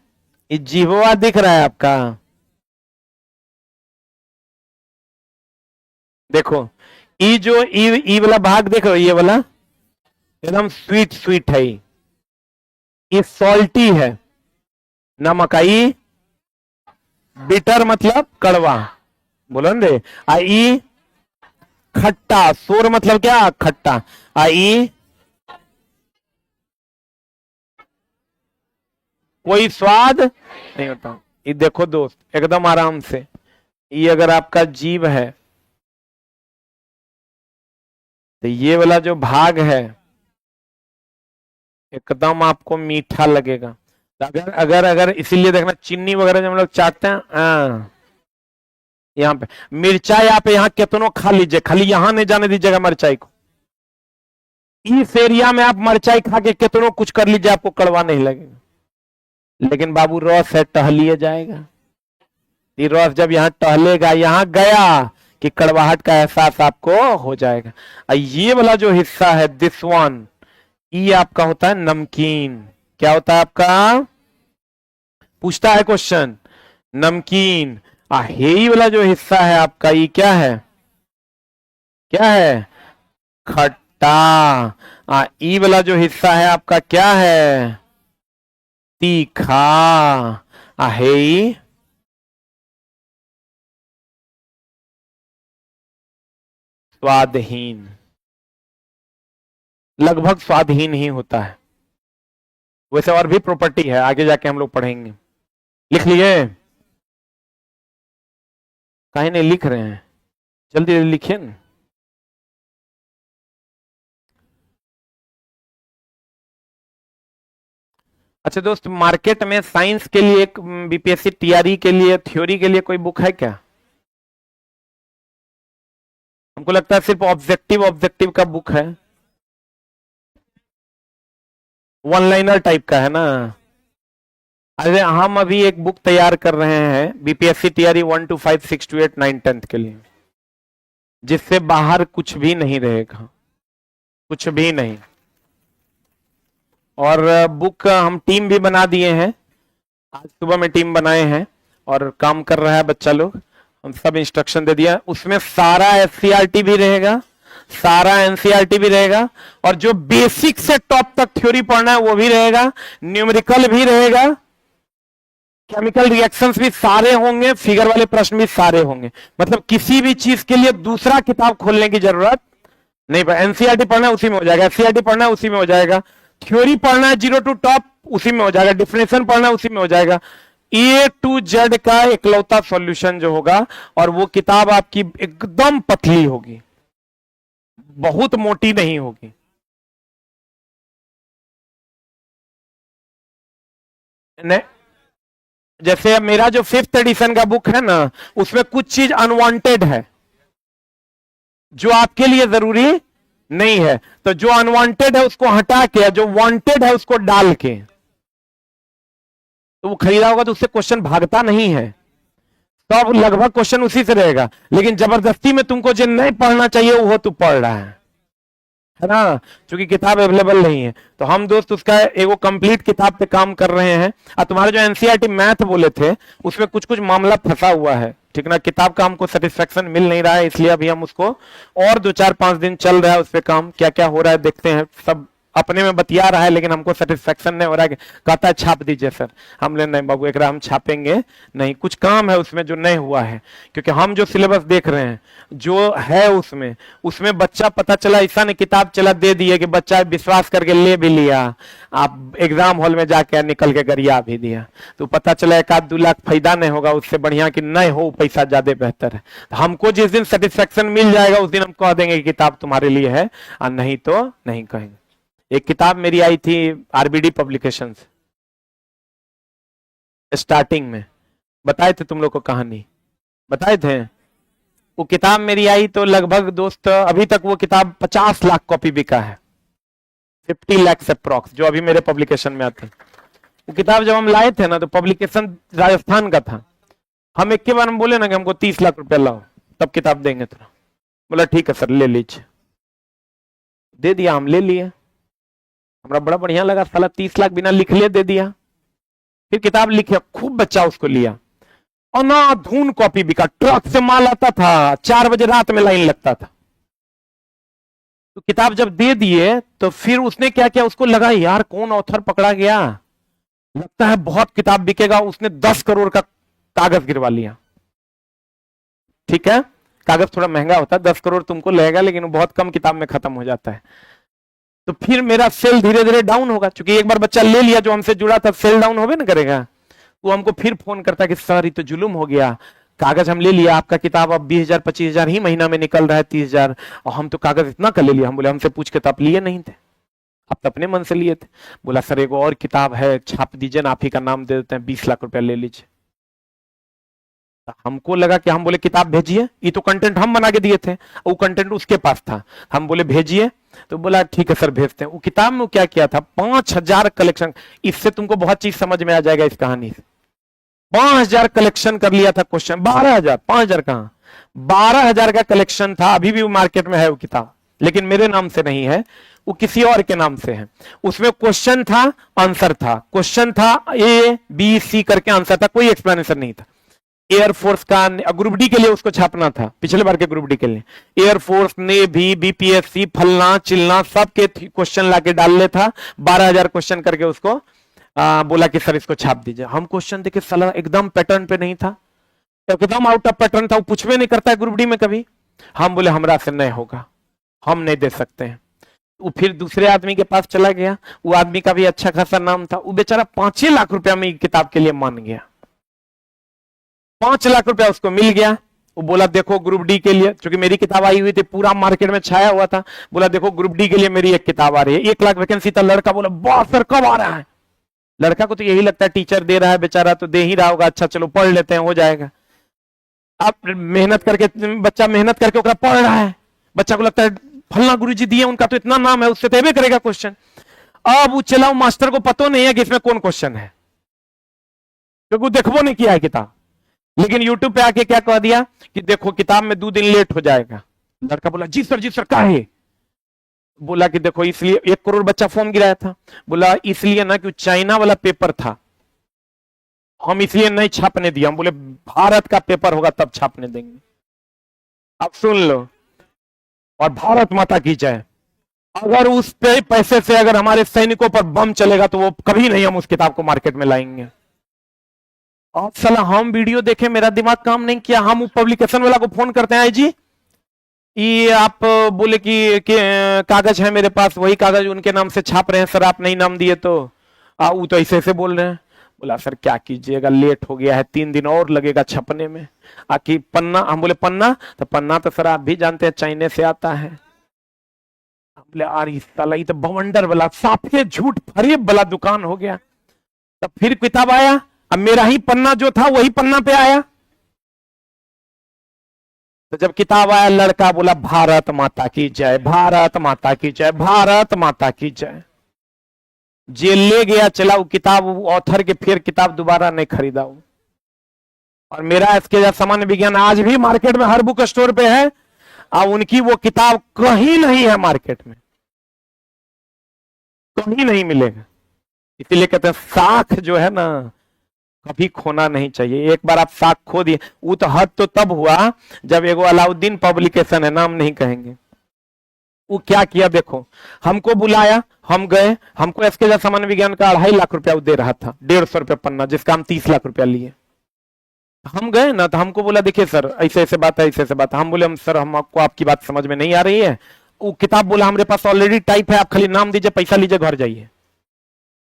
ये जीववा दिख रहा है आपका, देखो ई जो ई वाला भाग देख रहे हो, ये वाला एकदम स्वीट स्वीट है, ये सॉल्टी है, नमकाई, बिटर मतलब कड़वा, बोलो रे। आई खट्टा, सोर मतलब क्या? खट्टा। आई कोई स्वाद नहीं होता। ये देखो दोस्त एकदम आराम से, ये अगर आपका जीभ है तो ये वाला जो भाग है एकदम आपको मीठा लगेगा। तो अगर अगर अगर इसीलिए देखना चीनी वगैरह जब हम लोग चाटते हैं, यहाँ पे मिर्चाई आप यहाँ कितनों खा लीजिए, खाली यहां नहीं जाने दीजिएगा मिर्चाई को। इस एरिया में आप मिर्चाई खा के कितनों कुछ कर लीजिए, आपको कड़वा नहीं लगेगा। लेकिन बाबू रस है, टहलिए जाएगा। ये रस जब यहाँ टहलेगा, यहाँ गया कि कड़वाहट का एहसास आपको हो जाएगा। और ये वाला जो हिस्सा है दिस वन, ये आपका होता है नमकीन। क्या होता है आपका? पूछता है क्वेश्चन, नमकीन। हे वाला जो हिस्सा है आपका, ये क्या है? क्या है? खट्टा। ई वाला जो हिस्सा है आपका क्या है? तीखा। हे स्वादहीन, लगभग स्वादहीन ही होता है। वैसे और भी प्रॉपर्टी है, आगे जाके हम लोग पढ़ेंगे। लिख लिए? काहे नहीं लिख रहे हैं? जल्दी लिखिए ना। अच्छा दोस्त, मार्केट में साइंस के लिए एक बीपीएससी टीआरई के लिए थ्योरी के लिए कोई बुक है क्या? हमको लगता है सिर्फ ऑब्जेक्टिव ऑब्जेक्टिव का बुक है, वन लाइनर टाइप का है ना। अरे हम अभी एक बुक तैयार कर रहे हैं BPSC TRE 1 to 5 6 to 8 9 10th के लिए, जिससे बाहर कुछ भी नहीं रहेगा, कुछ भी नहीं। और बुक हम टीम भी बना दिए हैं, आज सुबह में टीम बनाए हैं और काम कर रहा है बच्चा लोग। हम सब इंस्ट्रक्शन दे दिया, उसमें सारा एससीईआरटी भी रहेगा, सारा एनसीईआरटी भी रहेगा, और जो बेसिक से टॉप तक थ्योरी पढ़ना है वो भी रहेगा, न्यूमेरिकल भी रहेगा, केमिकल रिएक्शंस भी सारे होंगे, फिगर वाले प्रश्न भी सारे होंगे। मतलब किसी भी चीज के लिए दूसरा किताब खोलने की जरूरत नहीं पड़े। एनसीईआरटी पढ़ना है उसी में हो जाएगा, एससीईआरटी पढ़ना है उसी में हो जाएगा, थ्योरी पढ़ना है 0 to टॉप उसी में हो जाएगा, डिफिनेशन पढ़ना है उसी में हो जाएगा। ए टू जेड का इकलौता सॉल्यूशन जो होगा, और वो किताब आपकी एकदम पतली होगी, बहुत मोटी नहीं होगी। नहीं, जैसे मेरा जो 5th एडिशन का बुक है ना, उसमें कुछ चीज अनवांटेड है जो आपके लिए जरूरी नहीं है, तो जो अनवांटेड है उसको हटा के, जो वांटेड है उसको डाल के, तो वो खरीदा होगा तो उससे क्वेश्चन भागता नहीं है। तो अब लगभग क्वेश्चन उसी से रहेगा, लेकिन जबरदस्ती में तुमको जो नहीं पढ़ना चाहिए वो तू पढ़ रहा है ना, क्योंकि किताब अवेलेबल नहीं है। तो हम दोस्त उसका एगो कंप्लीट किताब पे काम कर रहे हैं। और तुम्हारे जो एनसीईआरटी मैथ बोले थे उसमें कुछ कुछ मामला फंसा हुआ है, ठीक ना। किताब का हमको सेटिस्फेक्शन मिल नहीं रहा है, इसलिए अभी हम उसको, और 2 4 5 दिन चल रहा है उस पर काम, क्या क्या हो रहा है देखते हैं। सब अपने में बतिया रहा है, लेकिन हमको सेटिस्फेक्शन नहीं हो रहा है। कहता है छाप दीजिए सर, हमने नहीं बाबू एक हम छापेंगे नहीं, कुछ काम है उसमें जो नहीं हुआ है, क्योंकि हम जो सिलेबस देख रहे हैं जो है उसमें उसमें बच्चा, पता चला ऐसा ने किताब चला दे दिए कि बच्चा विश्वास करके ले भी लिया, आप एग्जाम हॉल में जाके निकल के गरिया भी दिया, तो पता चला 1-2 लाख फायदा नहीं होगा, उससे बढ़िया कि नहीं हो, पैसा ज्यादा बेहतर है। तो हमको जिस दिन सेटिस्फेक्शन मिल जाएगा उस दिन हम कह देंगे कि किताब तुम्हारे लिए है, और नहीं तो नहीं कहेंगे। एक किताब मेरी आई थी आरबीडी पब्लिकेशंस, स्टार्टिंग में बताए थे तुम लोग को कहानी, बताए थे। वो किताब मेरी आई तो लगभग दोस्त अभी तक वो किताब 50 लाख कॉपी बिका है, 50 लाख अप्रॉक्स, जो अभी मेरे पब्लिकेशन में आते। वो किताब जब हम लाए थे ना तो पब्लिकेशन राजस्थान का था। हम एक के बार हम बोले ना कि हमको 30 लाख रुपया लाओ तब किताब देंगे तुरा। बोला ठीक है सर ले लीजिए, दे दिया, हम ले लिए। हमारा बड़ा बढ़िया लगा, साला 30 लाख बिना लिखले दे दिया। फिर किताब लिखे, खूब बच्चा उसको लिया, और ना धून कॉपी बिका, ट्रक से माल आता था, 4 बजे रात में लाइन लगता था। तो किताब जब दे दिए तो फिर उसने क्या किया, उसको लगा यार कौन ऑथर पकड़ा गया, लगता है बहुत किताब बिकेगा, उसने 10 करोड़ का कागज गिरवा लिया। ठीक है, कागज थोड़ा महंगा होता है, 10 करोड़ तुमको लगेगा, लेकिन वो बहुत कम किताब में खत्म हो जाता है। तो फिर मेरा सेल धीरे धीरे डाउन होगा, क्योंकि एक बार बच्चा ले लिया जो हमसे जुड़ा था, सेल डाउन होवे ना करेगा। वो हमको फिर फोन करता कि सर ये तो जुलुम हो गया, कागज हम ले लिया आपका, किताब अब 20,000 25,000 ही महीना में निकल रहा है, 30,000, और हम तो कागज इतना कर ले लिया। हम बोले हमसे पूछ के तो आप लिए नहीं थे, आप तो अपने मन से लिए थे। बोला सर एक और किताब है, छाप दीजिए ना, आप ही का नाम दे देते हैं, 20 लाख रुपया ले लीजिए। हमको लगा कि हम बोले किताब भेजिए, ये तो कंटेंट हम बना के दिए थे, वो कंटेंट उसके पास था। हम बोले भेजिए, तो बोला ठीक है सर भेजते हैं। वो किताब में क्या किया था, 5,000 कलेक्शन। इससे तुमको बहुत चीज समझ में आ जाएगा इस कहानी से। 5,000 कलेक्शन कर लिया था क्वेश्चन, 12,000, 5,000 कहां, 12,000 का कलेक्शन था। अभी भी वो मार्केट में है वो किताब, लेकिन मेरे नाम से नहीं है, वो किसी और के नाम से है। उसमें क्वेश्चन था, आंसर था, क्वेश्चन था ए बी सी करके आंसर था, कोई एक्सप्लेनेशन नहीं था। एयरफोर्स का ग्रुप डी के लिए उसको छापना था, पिछले बार के ग्रुप डी के लिए। एयरफोर्स, नेवी, बीपीएससी, फलना चिलना सबके क्वेश्चन लाके डाल ले था। 12,000 क्वेश्चन करके उसको बोला कि सर इसको छाप दीजिए। हम क्वेश्चन देखे साला एकदम पैटर्न पे नहीं था, एकदम आउट ऑफ पैटर्न था, वो पूछ भी नहीं करता है ग्रुप डी में कभी। हम बोले हमरा से नहीं होगा, हम नहीं दे सकते हैं। वो फिर दूसरे आदमी के पास चला गया, वो आदमी का भी अच्छा खासा नाम था, वो बेचारा 5 लाख रुपया में किताब के लिए मान गया। 5 लाख रुपया उसको मिल गया। वो बोला देखो ग्रुप डी के लिए, क्योंकि मेरी किताब आई हुई थी, पूरा मार्केट में छाया हुआ था, बोला देखो ग्रुप डी के लिए मेरी एक किताब आ रही है, 1 लाख वैकेंसी था। लड़का बोला वाह सर कब आ रहा है। लड़का को तो यही लगता है टीचर दे रहा है बेचारा, तो दे ही रहा होगा, अच्छा चलो पढ़ लेते हैं, हो जाएगा। अब मेहनत करके बच्चा मेहनत करके पढ़ रहा है, बच्चा को लगता है फलना गुरुजी दिए, उनका तो इतना नाम है, उससे देवे करेगा क्वेश्चन। अब वो चला, मास्टर को पता नहीं है कि इसमें कौन क्वेश्चन है, क्योंकि वो देखबो नहीं किया है किताब। लेकिन यूट्यूब पे आके क्या कह दिया कि देखो किताब में 2 दिन लेट हो जाएगा। लड़का बोला जी सर काहे। बोला कि देखो इसलिए 1 करोड़ बच्चा फॉर्म गिराया था, बोला इसलिए ना कि चाइना वाला पेपर था, हम इसलिए नहीं छापने दिया। हम बोले भारत का पेपर होगा तब छापने देंगे। अब सुन लो, और भारत माता की जय। अगर उस पे पैसे से अगर हमारे सैनिकों पर बम चलेगा तो वो कभी नहीं हम उस किताब को मार्केट में लाएंगे। अब साला हम वीडियो देखे, मेरा दिमाग काम नहीं किया, हम पब्लिकेशन वाला को फोन करते हैं, आई जी ये आप बोले कि कागज है मेरे पास, वही कागज उनके नाम से छाप रहे हैं सर, आप नहीं नाम दिए तो। वो तो ऐसे बोल रहे हैं। बोला सर क्या कीजिएगा, लेट हो गया है, 3 दिन और लगेगा छपने में। आखिर पन्ना, हम बोले पन्ना, तो पन्ना तो सर आप भी जानते हैं चाइना से आता है। हम बोले अरे साला ये तो बवंडर वाला साफे झूठ फरेब वाला दुकान हो गया। तब फिर किताब आया, अब मेरा ही पन्ना जो था वही पन्ना पे आया। तो जब किताब आया, लड़का बोला भारत माता की जय, भारत माता की जय, भारत माता की जय। जेल ले गया, चला वो किताब, ऑथर के फिर किताब दोबारा नहीं खरीदा वो। और मेरा इसके सामान्य विज्ञान आज भी मार्केट में हर बुक स्टोर पे है, और उनकी वो किताब कहीं नहीं है मार्केट में, कहीं नहीं मिलेगा। इसीलिए कहते हैं साख जो है ना कभी खोना नहीं चाहिए। एक बार आप साख खो दिए, वो तो हद तो तब हुआ जब एगो अलाउद्दीन पब्लिकेशन है, नाम नहीं कहेंगे, वो क्या किया देखो, हमको बुलाया, हम गए, हमको एसके सामान्य विज्ञान का 2.5 लाख रुपया वो दे रहा था, 150 रुपया पन्ना, जिसका हम 30 लाख रुपया लिए। हम गए ना, तो हमको बोला देखिए सर ऐसे ऐसे बात है, ऐसे ऐसे बात है। हम बोले हम सर हम आपको आपकी बात समझ में नहीं आ रही है। वो किताब बोला हमारे पास ऑलरेडी टाइप है, आप खाली नाम दीजिए, पैसा लीजिए, घर जाइए।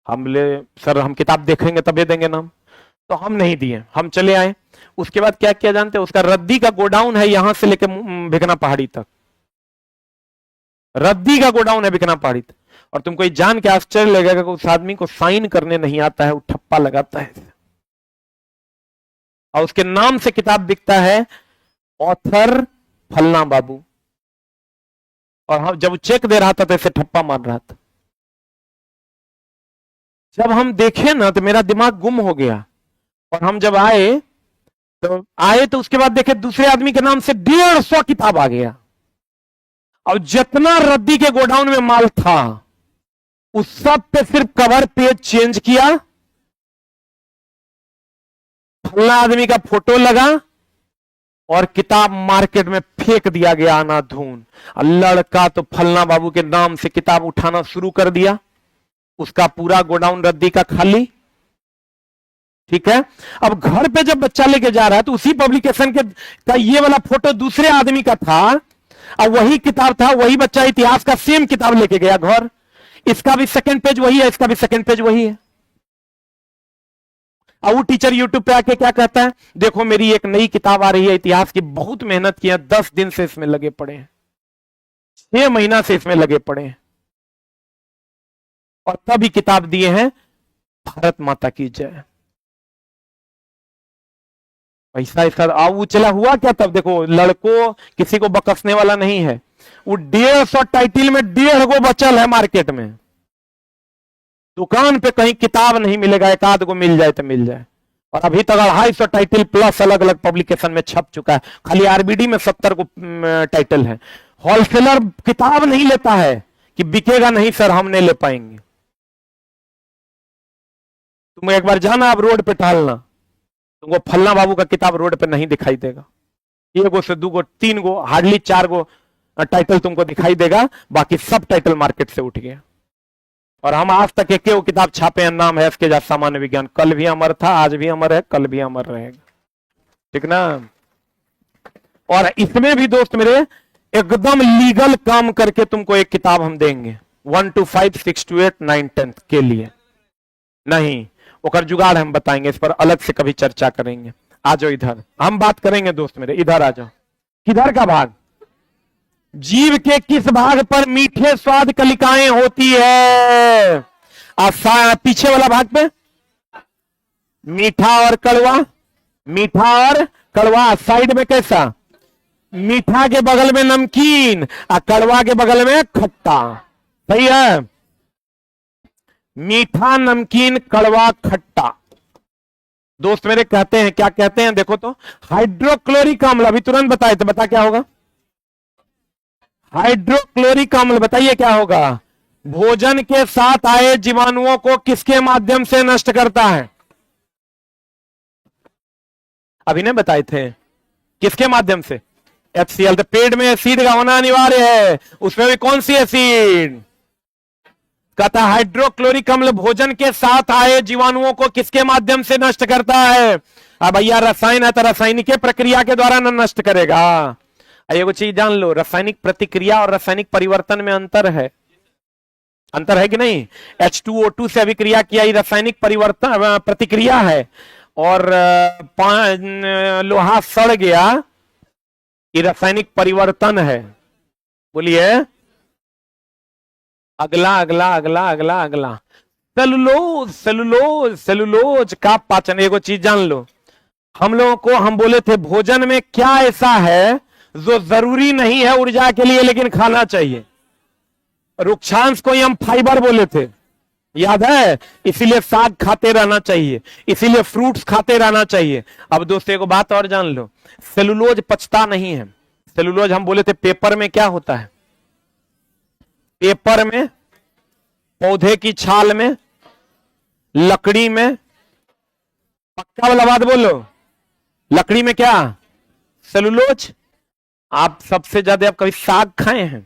हम बोले सर हम किताब देखेंगे तभी देंगे नाम। तो हम नहीं दिए, हम चले आए। उसके बाद क्या किया जानते हैं, उसका रद्दी का गोडाउन है यहां से लेके भिकना पहाड़ी तक, रद्दी का गोडाउन है भिकना पहाड़ी तक। और तुमको ये जान के आश्चर्य लगेगा कि उस आदमी को साइन करने नहीं आता है, वो ठप्पा लगाता है, और उसके नाम से किताब बिकता है, ऑथर फलना बाबू। और हम जब चेक दे रहा था तो ऐसे ठप्पा मार रहा था। जब हम देखे ना तो मेरा दिमाग गुम हो गया। और हम जब आए तो उसके बाद देखे दूसरे आदमी के नाम से 150 किताब आ गया, और जितना रद्दी के गोडाउन में माल था उस सब पे सिर्फ कवर पेज चेंज किया, फलना आदमी का फोटो लगा, और किताब मार्केट में फेंक दिया गया अनाधून। लड़का तो फलना बाबू के नाम से किताब उठाना शुरू कर दिया, उसका पूरा गोडाउन रद्दी का खाली। ठीक है, अब घर पे जब बच्चा लेके जा रहा है तो उसी पब्लिकेशन के का ये वाला फोटो दूसरे आदमी का था, और वही किताब था, वही बच्चा इतिहास का सेम किताब लेके गया घर। इसका भी सेकंड पेज वही है, इसका भी सेकंड पेज वही है। अब वो टीचर यूट्यूब पे आके क्या कहता है, देखो मेरी एक नई किताब आ रही है इतिहास की, बहुत मेहनत की है, 10 दिन से इसमें लगे पड़े हैं, 6 महीना से इसमें लगे पड़े हैं, और तभी किताब दिए हैं। भारत माता की जय। पैसा इसका अब उछला हुआ क्या तब, देखो लड़कों किसी को बकसने वाला नहीं है, वो 150 टाइटिल में 1.5 गो बचल है मार्केट में। दुकान पे कहीं किताब नहीं मिलेगा, एक आध को मिल जाए तो मिल जाए। और अभी तक 250 टाइटल प्लस अलग अलग पब्लिकेशन में छप चुका है, खाली आरबीडी में 70 को टाइटल है। होलसेलर किताब नहीं लेता है कि बिकेगा नहीं सर, हम नहीं ले पाएंगे। तुम एक बार जाना, आप रोड पे टहलना, तुमको फल्ला बाबू का किताब रोड पे नहीं दिखाई देगा। 1 गो से 2 गो 3 गो हार्डली 4 गो टाइटल तुमको दिखाई देगा, बाकी सब टाइटल मार्केट से उठ गया। और हम आज तक एक किताब छापे हैं, नाम है इसके सामान्य विज्ञान। कल भी अमर था, आज भी अमर है, कल भी अमर रहेगा, ठीक ना। और इसमें भी दोस्त मेरे एकदम लीगल काम करके तुमको एक किताब हम देंगे 1 to 5 6 to 8 9 10 के लिए नहीं, ओकर जुगाड़ हम बताएंगे, इस पर अलग से कभी चर्चा करेंगे। आ जाओ इधर, हम बात करेंगे दोस्त मेरे, इधर आ जाओ। किधर का भाग? जीव के किस भाग पर मीठे स्वाद कलिकाएं होती है? पीछे वाला भाग पे मीठा और कड़वा, मीठा और कड़वा। साइड में कैसा? मीठा के बगल में नमकीन और कड़वा के बगल में खट्टा, सही है। मीठा, नमकीन, कड़वा, खट्टा। दोस्त मेरे कहते हैं, क्या कहते हैं देखो तो, हाइड्रोक्लोरिक अम्ल। अभी तुरंत बताए थे, बता क्या होगा? हाइड्रोक्लोरिक अम्ल, बताइए क्या होगा? भोजन के साथ आए जीवाणुओं को किसके माध्यम से नष्ट करता है? अभी नहीं बताए थे, किसके माध्यम से? HCl। तो पेट में एसिड का होना अनिवार्य है, उसमें भी कौन सी एसिड? कहता हाइड्रोक्लोरिक अम्ल भोजन के साथ आए जीवाणुओं को किसके माध्यम से नष्ट करता है? अब भैया रसायन है तो रासायनिक प्रक्रिया के द्वारा न नष्ट करेगा। एगो चीज जान लो, रासायनिक प्रतिक्रिया और रासायनिक परिवर्तन में अंतर है। अंतर है कि नहीं? H2O2 से अभिक्रिया किया ही रासायनिक परिवर्तन प्रतिक्रिया है, और लोहा सड़ गया ये रासायनिक परिवर्तन है। बोलिए अगला अगला अगला अगला अगला। सेलुलोज, सेलुलोज, सेलुलोज का पाचन। एगो चीज जान लो, हम लोगों को, हम बोले थे भोजन में क्या ऐसा है जो जरूरी नहीं है ऊर्जा के लिए लेकिन खाना चाहिए? रुक्षांश को ही हम फाइबर बोले थे, याद है? इसीलिए साग खाते रहना चाहिए, इसीलिए फ्रूट्स खाते रहना चाहिए। अब दोस्तों एक बात और जान लो, सेलुलोज पचता नहीं है। सेलुलोज हम बोले थे पेपर में क्या होता है? पेपर में, पौधे की छाल में, लकड़ी में। पक्का वाला बात बोलो, लकड़ी में क्या? सेलुलोज। आप सबसे ज्यादा आप कभी साग खाए हैं?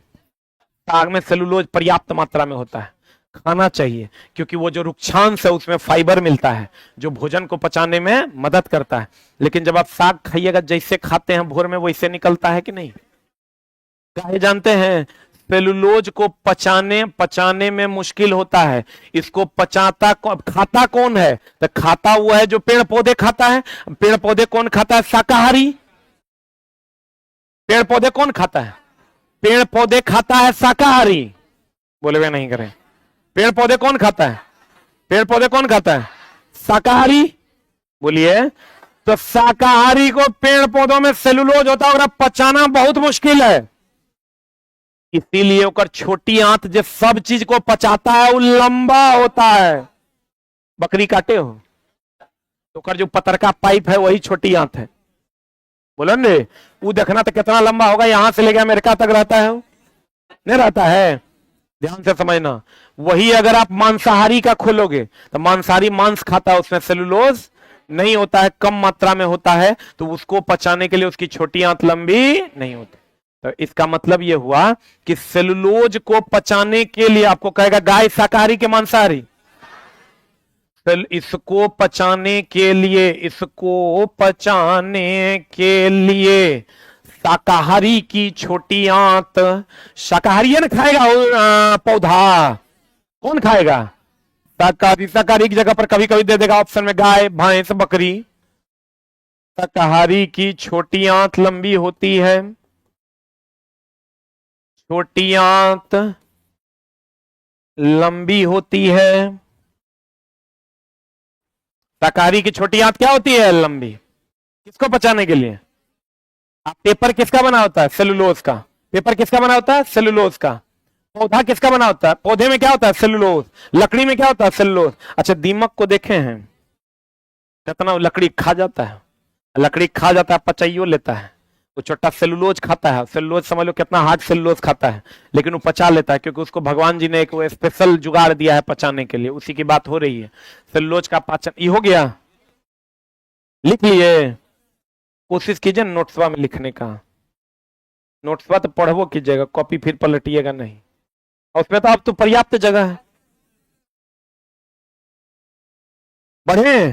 साग में सेलुलोज पर्याप्त मात्रा में होता है, खाना चाहिए, क्योंकि वो जो रुक्षांश है उसमें फाइबर मिलता है जो भोजन को पचाने में मदद करता है। लेकिन जब आप साग खाइएगा, जैसे खाते हैं भोर में वैसे निकलता है कि नहीं? काहे जानते हैं? सेलुलोज को पचाने में मुश्किल होता है। इसको पचाता खाता कौन है? तो खाता वो है जो पेड़ पौधे खाता है। पेड़ पौधे कौन खाता है? शाकाहारी। पेड़ पौधे कौन खाता है? पेड़ पौधे खाता है शाकाहारी। बोले वे नहीं करें। पेड़ पौधे कौन खाता है? पेड़ पौधे कौन खाता है? शाकाहारी। बोलिए। तो शाकाहारी को पेड़ पौधों में सेलुलोज होता है और पचाना बहुत मुश्किल है। इसीलिए ओकर छोटी आंत जो सब चीज को पचाता है वो लंबा होता है। बकरी काटे हो तो ओकर जो पतरका पाइप है वही छोटी आंत है। बोलो ने, वो देखना तो कितना लंबा होगा, यहां से लेकर अमेरिका तक रहता है, नहीं रहता है? ध्यान से समझना। वही अगर आप मांसाहारी का खोलोगे तो मांसाहारी मांस खाता है, उसमें सेलुलोज नहीं होता है, कम मात्रा में होता है, तो उसको पचाने के लिए उसकी छोटी आंत लंबी नहीं होती। तो इसका मतलब यह हुआ कि सेलुलोज को पचाने के लिए, आपको कहेगा गाय शाकाहारी के मांसाहारी? इसको पचाने के लिए शाकाहारी की छोटी आंत, शाकाहारी है ना, खाएगा पौधा, कौन खाएगा? शाकाहारी। शाकाहारी की जगह पर कभी कभी दे देगा ऑप्शन में गाय, भैंस, बकरी। शाकाहारी की छोटी आंत लंबी होती है, छोटी आंत लंबी होती है। शाकाहारी की छोटी आंत क्या होती है? लंबी। किसको पचाने के लिए? आप पेपर किसका बना होता है? सेलुलोज का। पेपर किसका बना होता है? सेलुलोज का। पौधा किसका बना होता है? पौधे में क्या होता है? सेलुलोज। लकड़ी में क्या होता है? सेलुलोज। अच्छा, दीमक को देखे हैं कितना लकड़ी खा जाता है? लकड़ी खा जाता है, पचाइयो लेता है। वो छोटा सेलुलोज खाता है। सेलुलोज समझ लो कितना हार्ड सेलुलोज खाता है, लेकिन वो पचा लेता है क्योंकि उसको भगवान जी ने एक स्पेशल जुगाड़ दिया है पचाने के लिए। उसी की बात हो रही है, सेलुलोज का पाचन। ये हो गया, लिख लिए। कोशिश कीजिए नोट्सवा में लिखने का। नोट्सवा तो पढ़वो कीजिएगा, कॉपी फिर पलटिएगा नहीं। और उसमें तो अब तो पर्याप्त जगह है। बढ़े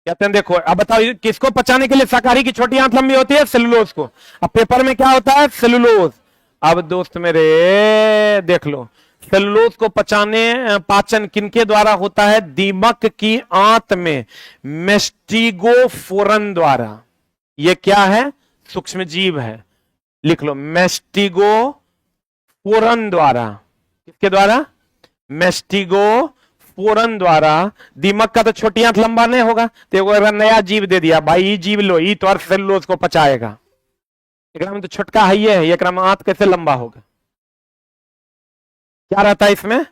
कहते हैं। देखो अब बताओ, किसको पचाने के लिए शाकाहारी की छोटी आंत लंबी होती है? सेलुलोज को। अब पेपर में क्या होता है? सेलुलोज। अब दोस्त मेरे देख लो, सेलुलोज को पाचन किनके द्वारा होता है? दीमक की आंत में मेस्टिगोफोरन द्वारा। ये क्या है? सूक्ष्म जीव है। लिख लो, मेस्टिगोफोरन द्वारा। किसके द्वारा? मेस्टिगोफोरन द्वारा। दीमक का तो छोटी आंत लंबा नहीं होगा, तो अगर नया जीव दे दिया भाई, ये जीव लो, ये तो सेलुलोज को पचाएगा। एकरा में तो छोटका है, ये है, एकरा में आंत कैसे लंबा होगा? क्या रहता है इसमें?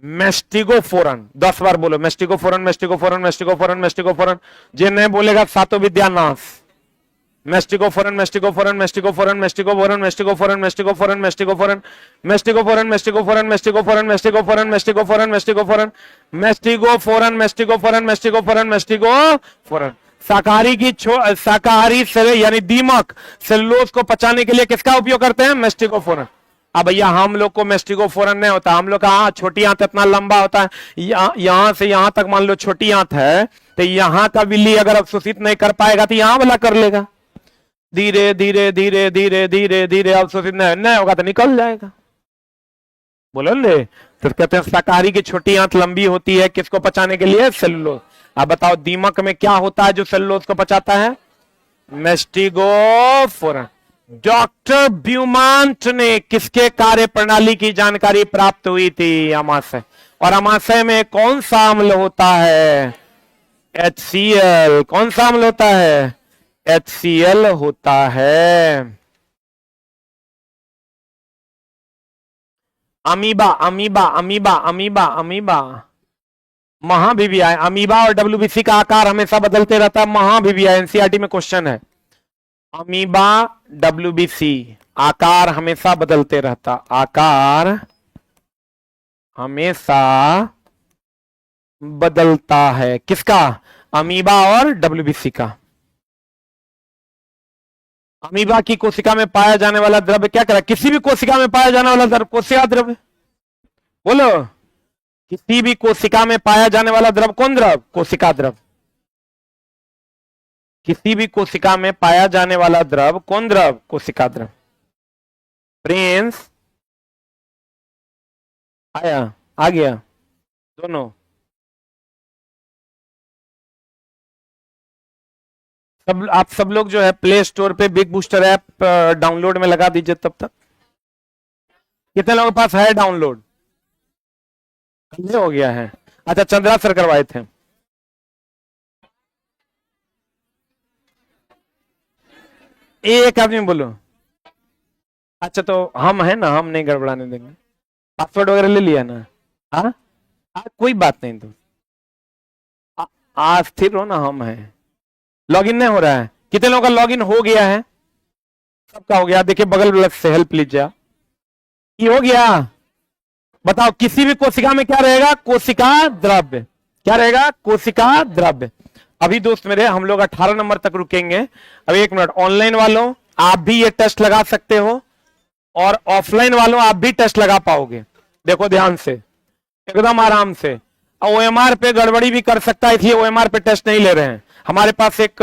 मेस्टिगोफोरन। 10 बार बोलो, मेस्टिगोफोरन, मेस्टिगोफोरन, मेस्टिगोफोरन, मेस्टिगोफोरन। जे नहीं बोलेगा सातों विद्या नाश। मेस्टिगोफोरन, मेस्टिगोफोरन, मेस्टिगोफोरन, मेस्टिगोफोरन, मेस्टिगोफोरन, मेस्टिगोफोरन, मेस्टिगोफोरन, मेस्टिगोफोरन, मेस्टिगोफोरन, मेस्टिगोफोरन, मेस्टिगोफोरन, मेस्टिगोफोरन, मेस्टिगोफोरन, मेस्टिगोफोरन, मेस्टिगोफोरन, मेस्टिगोफोरन, मेस्टिगोफोरन। शाकाहारी से यानी दीमक सेलुलोज को पचाने के लिए किसका उपयोग करते हैं? मेस्टिगोफोरन। अब भैया हम लोग को मेस्टिगोफोरन नहीं होता, हम लोग का छोटी आंत इतना लंबा होता है, यहां से यहां तक मान लो छोटी आंत है, तो यहां का बिल्ली अगर अवशोषित नहीं कर पाएगा तो यहां वाला कर लेगा। धीरे धीरे धीरे धीरे धीरे धीरे अवशोषित नहीं होगा तो निकल जाएगा। बोलो ले। तो कहते हैं शाकाहारी की छोटी आंत लंबी होती है, किसको पचाने के लिए? सेलुलोज। अब बताओ दीमक में क्या होता है जो सेलुलोज को पचाता है? मेस्टिगोफोरन। डॉक्टर ब्यूमांट ने किसके कार्य प्रणाली की जानकारी प्राप्त हुई थी? अमाशय। और अमाशय में कौन सा अम्ल होता है? HCl। कौन सा अम्ल होता है? HCl होता है। Amoeba, amoeba, amoeba, amoeba, amoeba, महाभिविया। अमीबा और WBC का आकार हमेशा बदलते रहता है। महाभिविया एनसीईआरटी में क्वेश्चन है। अमीबा, WBC आकार हमेशा बदलते रहता, आकार हमेशा बदलता है। किसका? अमीबा और WBC का। अमीबा की कोशिका में पाया जाने वाला द्रव्य क्या करा? किसी भी कोशिका में पाया जाने वाला द्रव्य कोशिका द्रव्य। बोलो, किसी भी कोशिका में पाया जाने वाला द्रव कौन द्रव? कोशिका द्रव। किसी भी कोशिका में पाया जाने वाला द्रव कौन द्रव? कोशिका द्रव। प्रिंस आया, आ गया दोनों। आप सब लोग जो है प्ले स्टोर पे बिग बूस्टर ऐप डाउनलोड में लगा दीजिए तब तक। कितने लोगों के पास है डाउनलोड? हो गया है। अच्छा, चंद्रा सर करवाए थे। एक आदमी बोलो। अच्छा, तो हम है ना, हम नहीं गड़बड़ाने देंगे। पासवर्ड वगैरह ले लिया ना? हाँ, कोई बात नहीं। तो स्थिर हो ना, हम है। लॉगिन नहीं हो रहा है? कितने लोगों का लॉगिन हो गया है? सबका हो गया। देखिए बगल से हेल्प लीजिए। ये हो गया। बताओ किसी भी कोशिका में क्या रहेगा? कोशिका द्रव्य। क्या रहेगा? कोशिका द्रव्य। अभी दोस्त मेरे हम लोग 18 नंबर तक रुकेंगे। अभी 1 मिनट। ऑनलाइन वालों आप भी ये टेस्ट लगा सकते हो, और ऑफलाइन वालों आप भी टेस्ट लगा पाओगे। देखो ध्यान से, एकदम आराम से। OMR पे गड़बड़ी भी कर सकता है, इसलिए OMR पे टेस्ट नहीं ले रहे हैं। हमारे पास एक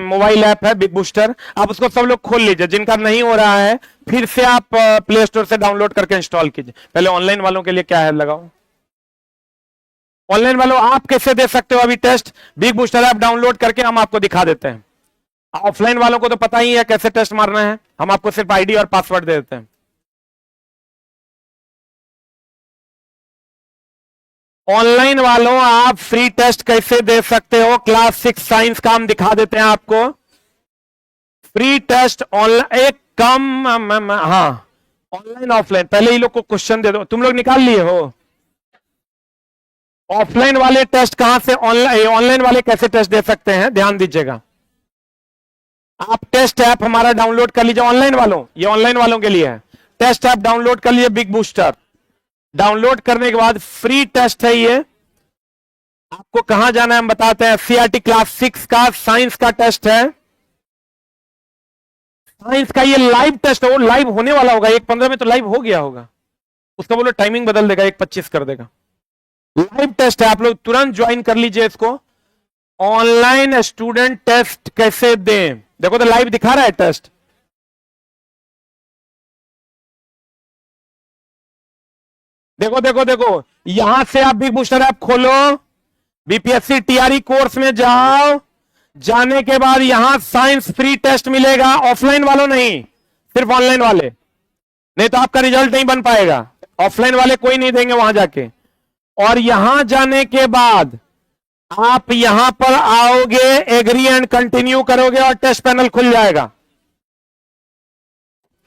मोबाइल ऐप है बिग बूस्टर, आप उसको सब लोग खोल लीजिए, जिनका नहीं हो रहा है फिर से आप प्ले स्टोर से डाउनलोड करके इंस्टॉल कीजिए। पहले ऑनलाइन वालों के लिए क्या है लगाओ। ऑनलाइन वालों आप कैसे दे सकते हो अभी test, big booster app download करके हम आपको दिखा देते हैं। ऑफलाइन वालों को तो पता ही है कैसे टेस्ट मारना है, हम आपको सिर्फ आईडी और पासवर्ड दे देते हैं। ऑनलाइन वालों आप फ्री टेस्ट कैसे दे सकते हो, क्लास 6 साइंस का हम दिखा देते हैं आपको। फ्री टेस्ट ऑनलाइन एक कम, हाँ ऑनलाइन ऑफलाइन, पहले ही लोग को क्वेश्चन दे दो, तुम लोग निकाल लिए हो। ऑफलाइन वाले टेस्ट कहां से, ऑनलाइन वाले कैसे टेस्ट दे सकते हैं, ध्यान दीजिएगा। आप टेस्ट ऐप हमारा डाउनलोड कर लीजिए ऑनलाइन वालों, ये ऑनलाइन वालों के लिए है। टेस्ट ऐप डाउनलोड कर लीजिए बिग बूस्टर। डाउनलोड करने के बाद फ्री टेस्ट है ये, आपको कहां जाना है हम बताते हैं। सीआरटी क्लास 6 का साइंस का टेस्ट है। साइंस का ये लाइव टेस्ट है, वो लाइव होने वाला होगा, 1:15 में तो लाइव हो गया होगा, उसका बोलो टाइमिंग बदल देगा, 1:25 कर देगा। लाइव टेस्ट है, आप लोग तुरंत ज्वाइन कर लीजिए इसको। ऑनलाइन स्टूडेंट टेस्ट कैसे दें, देखो तो लाइव दिखा रहा है टेस्ट। देखो देखो देखो, यहां से आप बिग बूस्टर ऐप खोलो, बीपीएससी टीआरई कोर्स में जाओ, जाने के बाद यहां साइंस फ्री टेस्ट मिलेगा। ऑफलाइन वालों नहीं, सिर्फ ऑनलाइन वाले, नहीं तो आपका रिजल्ट नहीं बन पाएगा। ऑफलाइन वाले कोई नहीं देंगे वहां जाके। और यहां जाने के बाद आप यहां पर आओगे, एग्री एंड कंटिन्यू करोगे और टेस्ट पैनल खुल जाएगा।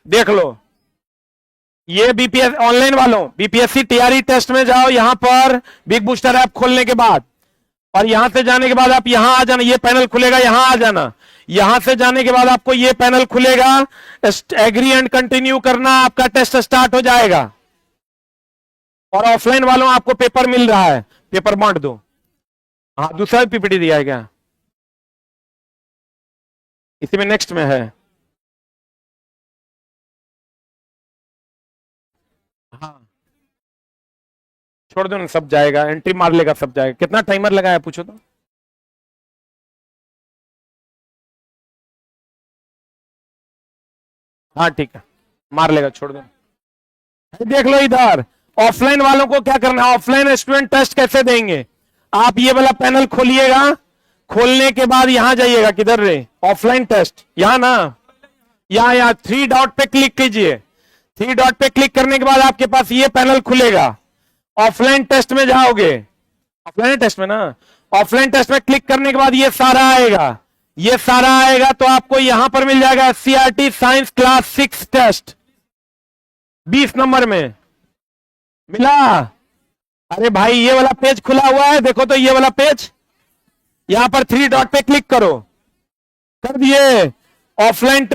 देख लो, ये बीपीएस ऑनलाइन वालों बीपीएससी टीआरई टेस्ट में जाओ, यहां पर बिग बूस्टर ऐप खोलने के बाद, और यहां से जाने के बाद आप यहां आ जाना, ये पैनल खुलेगा, यहां आ जाना। यहां से जाने के बाद आपको ये पैनल खुलेगा, एग्री एंड कंटिन्यू करना, आपका टेस्ट स्टार्ट हो जाएगा। और ऑफलाइन वालों आपको पेपर मिल रहा है, पेपर बांट दो। हाँ दूसरा पीपीटी दिया है क्या, इसी में नेक्स्ट में है। हाँ छोड़ दो ना, सब जाएगा, एंट्री मार लेगा, सब जाएगा। कितना टाइमर लगाया पूछो तो। हाँ ठीक है, मार लेगा, छोड़ दो। देख लो इधर, ऑफलाइन वालों को क्या करना है, ऑफलाइन स्टूडेंट टेस्ट कैसे देंगे। आप ये वाला पैनल खोलिएगा, खोलने के बाद यहां जाइएगा, किधर रे, ऑफलाइन टेस्ट, यहां ना, यहां 3 डॉट पे क्लिक कीजिए। 3 डॉट पे क्लिक करने के बाद आपके पास ये पैनल खुलेगा। ऑफलाइन टेस्ट में जाओगे, ऑफलाइन टेस्ट में ना, ऑफलाइन टेस्ट में क्लिक करने के बाद ये सारा आएगा, ये सारा आएगा तो आपको यहां पर मिल जाएगा CRT science class 6 test 20 number में मिला। अरे भाई ये वाला पेज खुला हुआ है, देखो तो ये वाला पेज, यहां पर 3 डॉट पे क्लिक करो, कर दिए। ऑफलाइन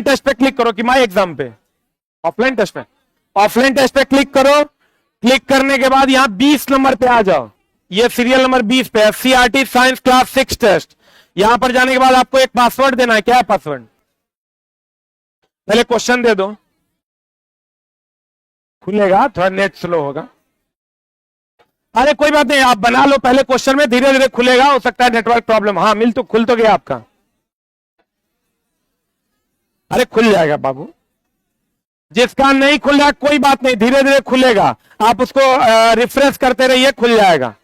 टेस्ट पे क्लिक करो कि माई एग्जाम पे, ऑफलाइन टेस्ट पे, ऑफलाइन टेस्ट पे क्लिक करो। क्लिक करने के बाद यहां 20 नंबर पे आ जाओ, ये सीरियल नंबर 20 पे है, सीआरटी साइंस क्लास 6 टेस्ट। यहां पर जाने के बाद आपको एक पासवर्ड देना है, क्या है पासवर्ड, पहले क्वेश्चन दे दो, खुलेगा, थोड़ा नेट स्लो होगा। अरे कोई बात नहीं, आप बना लो पहले क्वेश्चन में, धीरे धीरे खुलेगा, हो सकता है नेटवर्क प्रॉब्लम। हाँ मिल तो, खुल तो गया आपका, अरे खुल जाएगा बाबू, जिसका नहीं खुल रहा कोई बात नहीं, धीरे धीरे खुलेगा, आप उसको रिफ्रेश करते रहिए, खुल जाएगा।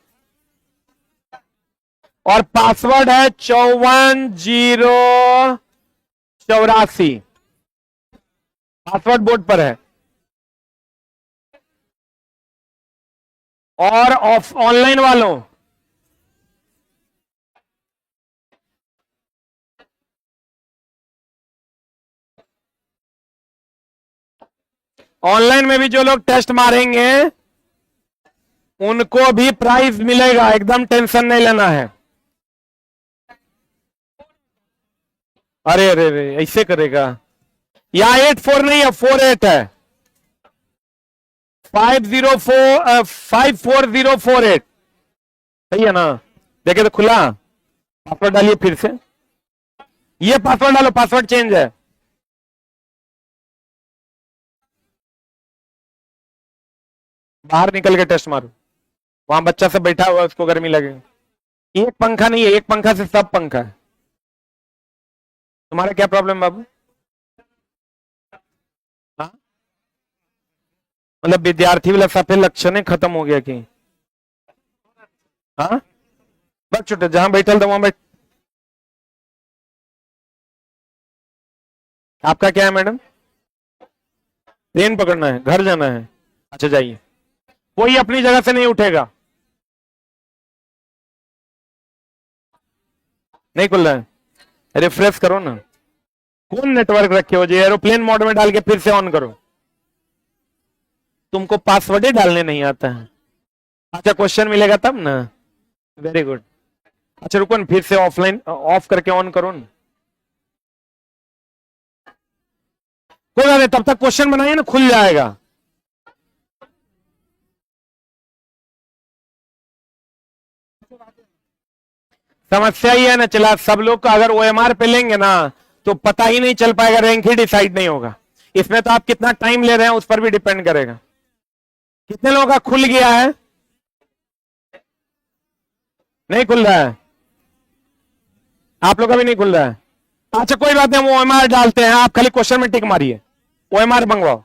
और पासवर्ड है 54084, पासवर्ड बोर्ड पर है। और ऑफ ऑनलाइन वालों, ऑनलाइन में भी जो लोग टेस्ट मारेंगे उनको भी प्राइज मिलेगा, एकदम टेंशन नहीं लेना है। अरे अरे अरे ऐसे करेगा, यहां 84 नहीं है, 48 है, 54048 सही है ना। देखे तो खुला, पासवर्ड डालिए फिर से, ये पासवर्ड डालो, पासवर्ड चेंज है। बाहर निकल के टेस्ट मारो, वहां बच्चा सब बैठा हुआ है, उसको गर्मी लगे। एक पंखा नहीं है, एक पंखा से सब पंखा है। तुम्हारा क्या प्रॉब्लम बाबू? हाँ? मतलब विद्यार्थी वाला सफेद लक्षण है, खत्म हो गया कि? हाँ, बस छुट्टे जहां बैठल था वहां बैठ। आपका क्या है मैडम? ट्रेन पकड़ना है, घर जाना है? अच्छा जाइए। कोई अपनी जगह से नहीं उठेगा। नहीं खुल रहा है, रिफ्रेश करो ना। कौन नेटवर्क रखे हो? जो एरोप्लेन मोड में डाल के फिर से ऑन करो। तुमको पासवर्ड ही डालने नहीं आता है? अच्छा क्वेश्चन मिलेगा तब ना। Very good. अच्छा रुको ना, फिर से ऑफलाइन ऑफ करके ऑन करो ना। कोई बात नहीं, तब तक क्वेश्चन बनाइए ना, खुल जाएगा। समस्या ही है ना, चला सब लोग का अगर ओएमआर पे लेंगे ना तो पता ही नहीं चल पाएगा, रैंक ही डिसाइड नहीं होगा। इसमें तो आप कितना टाइम ले रहे हैं उस पर भी डिपेंड करेगा। कितने लोगों का खुल गया है? नहीं खुल रहा है? आप लोग का भी नहीं खुल रहा है? अच्छा कोई बात नहीं, हम ओएमआर डालते हैं, आप खाली क्वेश्चन में टिक मारिए। ओएमआर मंगवाओ,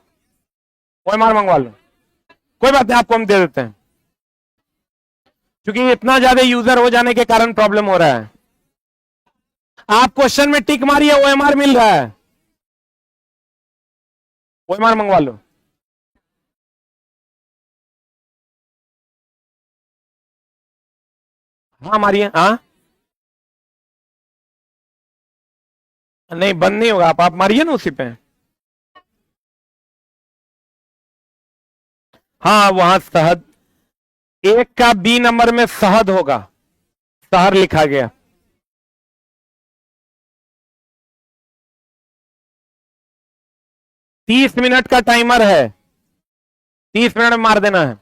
ओएमआर मंगवा लो। कोई बात नहीं, आपको हम दे देते हैं, क्योंकि इतना ज्यादा यूजर हो जाने के कारण प्रॉब्लम हो रहा है। आप क्वेश्चन में टिक मारिए, ओएमआर मिल रहा है, ओएमआर मंगवा लो। हाँ मारिए। हाँ नहीं बंद नहीं होगा, आप मारिए ना उसी पे। हाँ वहां शहद, एक का बी नंबर में शहद होगा, शहर लिखा गया। 30 मिनट का टाइमर है, 30 मिनट में मार देना है,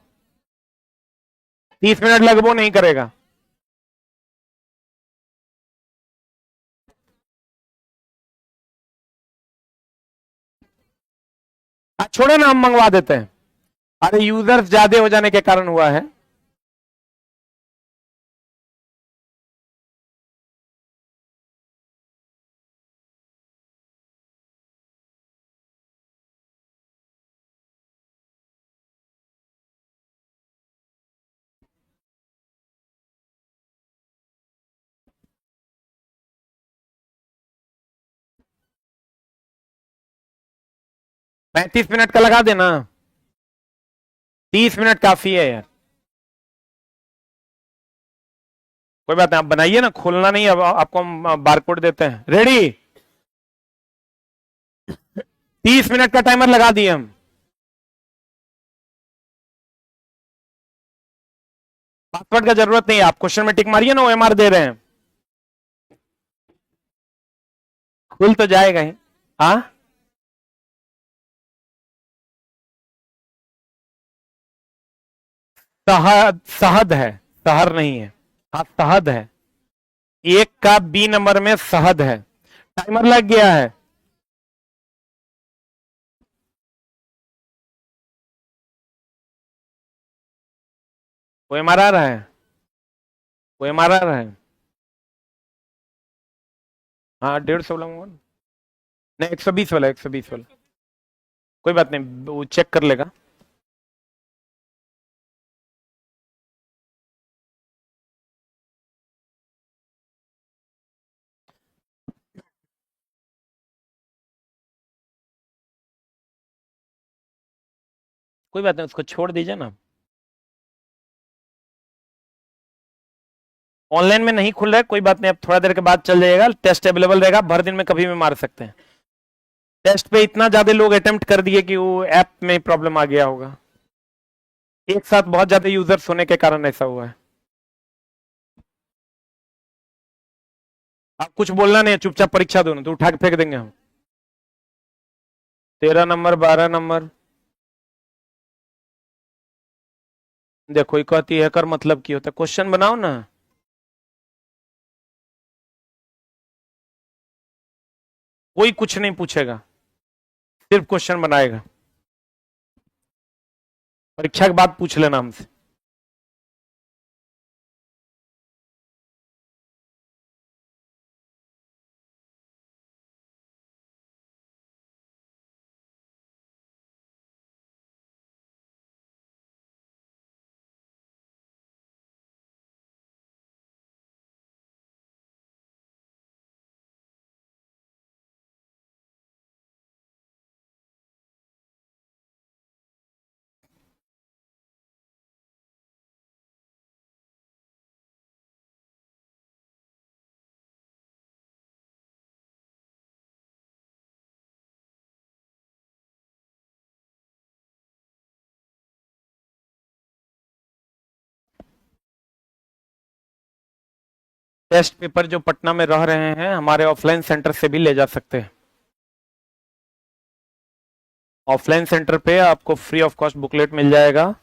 30 मिनट लगभग नहीं करेगा। छोड़ो ना, हम मंगवा देते हैं। अरे यूजर्स ज्यादा हो जाने के कारण हुआ है। पैंतीस मिनट का लगा देना, 30 मिनट काफी है यार। कोई बात नहीं, आप बनाइए ना, खोलना नहीं, अब आपको हम बारकोड देते हैं। रेडी? 30 मिनट का टाइमर लगा दिए हम। पासवर्ड का जरूरत नहीं है, आप क्वेश्चन में टिक मारिए ना, ओएमआर दे रहे हैं, खुल तो जाएगा ही। हाँ शहद, शहद है, शहर नहीं है। हाँ शहद है, एक का बी नंबर में शहद है। टाइमर लग गया है। ओएमआर आ रहा है, ओएमआर आ रहा है। हाँ 150 वाला मोबाइल, नहीं 120 वाला, 120 वाला। कोई बात नहीं, वो चेक कर लेगा। कोई बात नहीं, उसको छोड़ दीजिए ना। ऑनलाइन में नहीं खुल रहा है, कोई बात नहीं, अब थोड़ा देर के बाद चल जाएगा, टेस्ट अवेलेबल रहेगा, भर दिन में कभी भी मार सकते हैं। टेस्ट पे इतना ज्यादा लोग अटेम्प्ट कर दिए कि वो ऐप में प्रॉब्लम आ गया होगा, एक साथ बहुत ज्यादा यूजर्स होने के कारण ऐसा हुआ है। आप कुछ बोलना नहीं है, चुपचाप परीक्षा दो ना, तो उठा के फेंक देंगे हम। 13 नंबर, 12 नंबर। देखो ये कहती है कर मतलब की होता है, क्वेश्चन बनाओ ना। कोई कुछ नहीं पूछेगा, सिर्फ क्वेश्चन बनाएगा। परीक्षा के बाद पूछ लेना हमसे। टेस्ट पेपर जो पटना में रह रहे हैं हमारे ऑफलाइन सेंटर से भी ले जा सकते हैं। ऑफलाइन सेंटर पे आपको फ्री ऑफ कॉस्ट बुकलेट मिल जाएगा।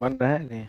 बन रहा है नहीं?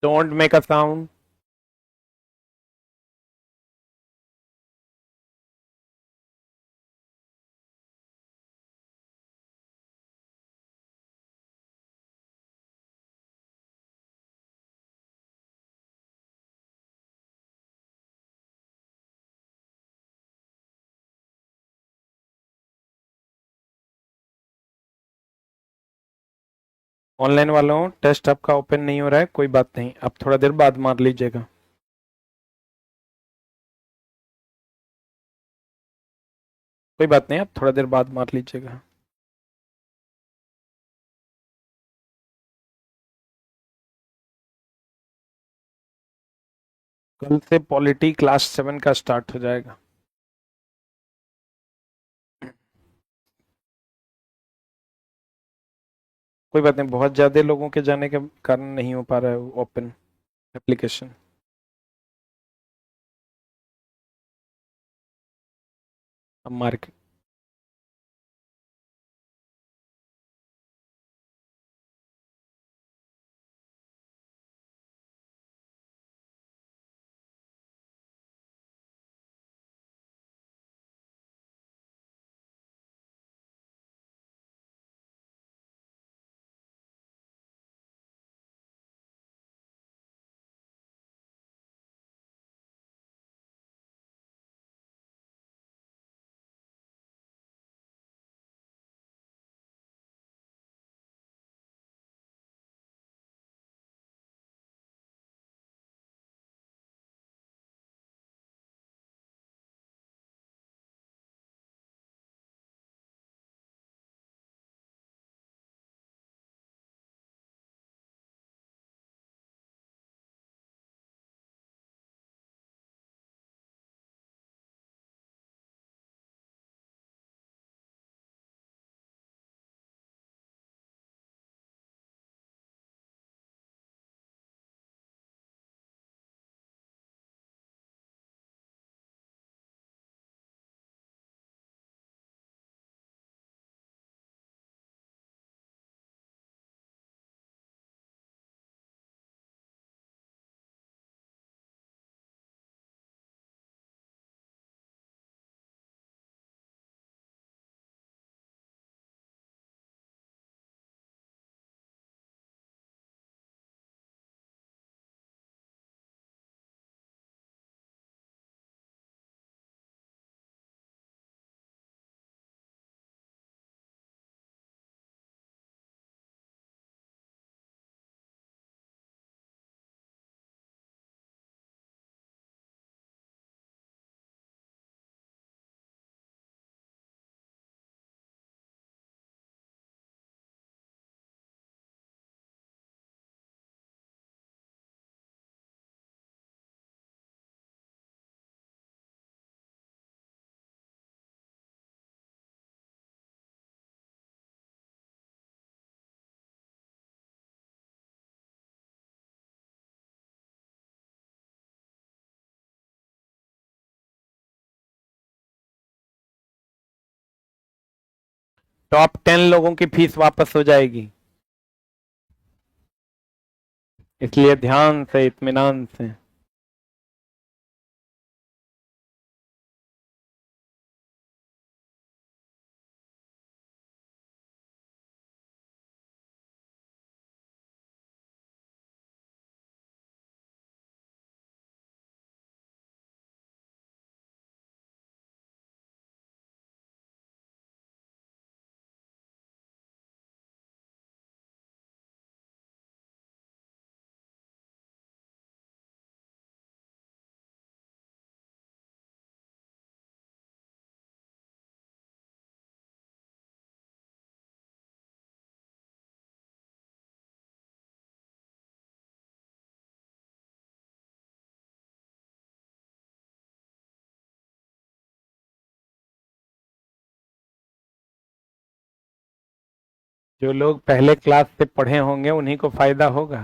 Don't make a sound. Online वालों, टेस्ट आपका ओपन नहीं हो रहा है, कोई बात नहीं, आप थोड़ा देर बाद मार लीजिएगा। कोई बात नहीं, आप थोड़ा देर बाद मार लीजिएगा। कल से पॉलिटी क्लास 7 का स्टार्ट हो जाएगा। कोई बात नहीं, बहुत ज्यादा लोगों के जाने के कारण नहीं हो पा रहा है ओपन एप्लीकेशन। अब मार्केट टॉप 10 लोगों की फीस वापस हो जाएगी, इसलिए ध्यान से, इत्मीनान से। जो लोग पहले क्लास से पढ़े होंगे उन्हीं को फायदा होगा।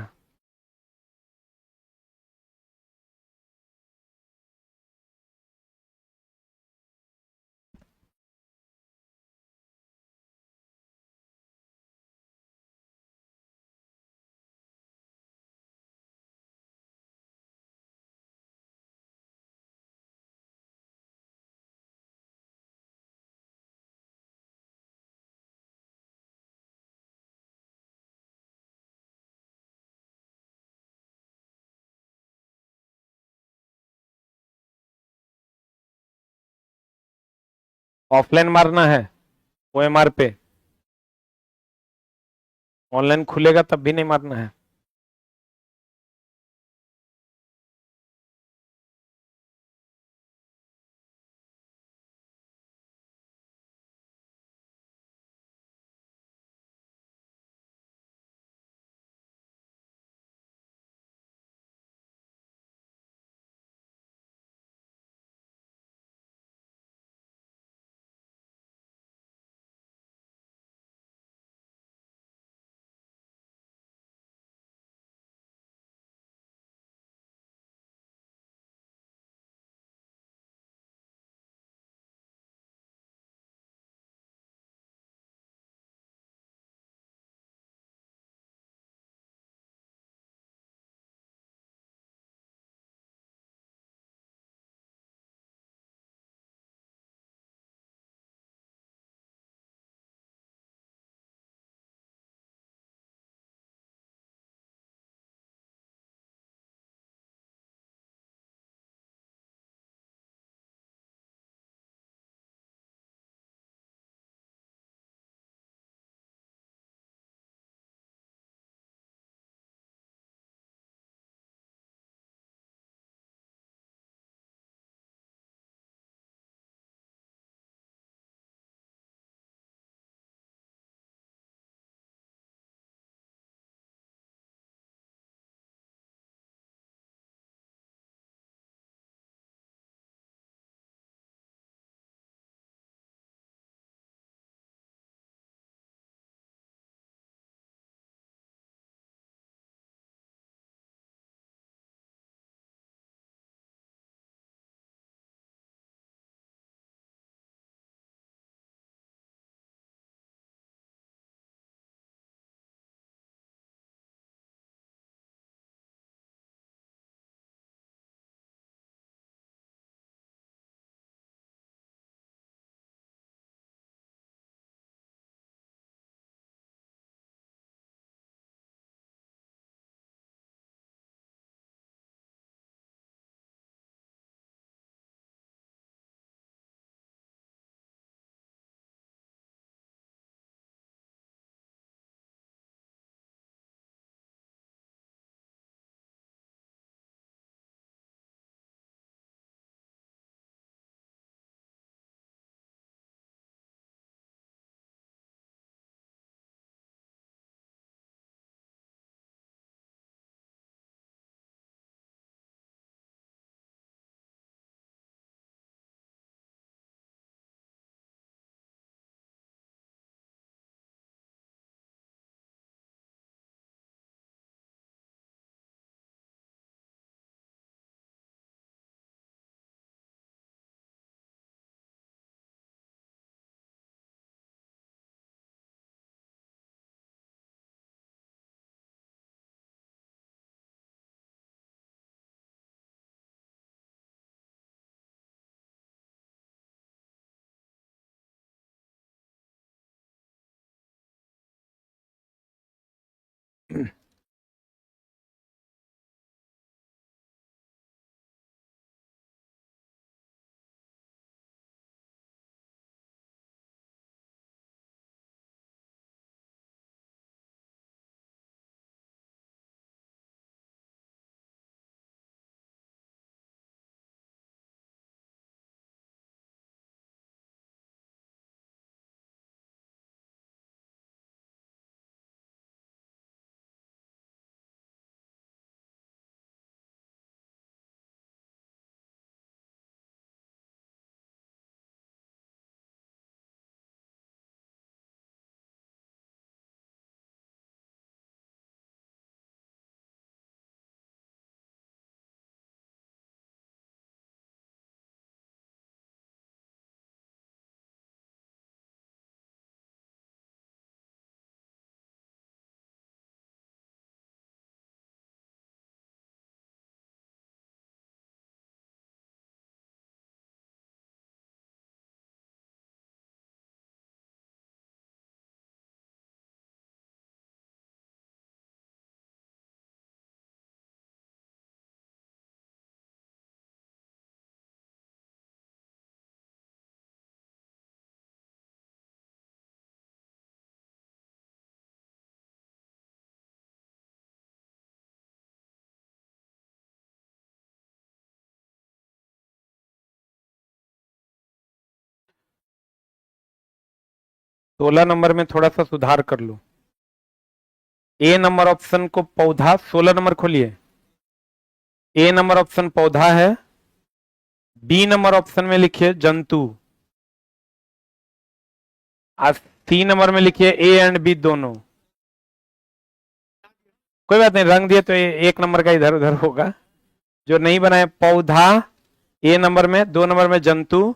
ऑफलाइन मारना है OMR पे, ऑनलाइन खुलेगा तब भी नहीं मारना है। 16 नंबर में थोड़ा सा सुधार कर लो। ए नंबर ऑप्शन को पौधा, 16 नंबर खोलिए। ए नंबर ऑप्शन पौधा है, बी नंबर ऑप्शन में लिखिए जंतु, और सी नंबर में लिखिए ए एंड बी दोनों। कोई बात नहीं, रंग दिए तो एक नंबर का इधर उधर होगा। जो नहीं बनाए, पौधा ए नंबर में, 2 नंबर में जंतु,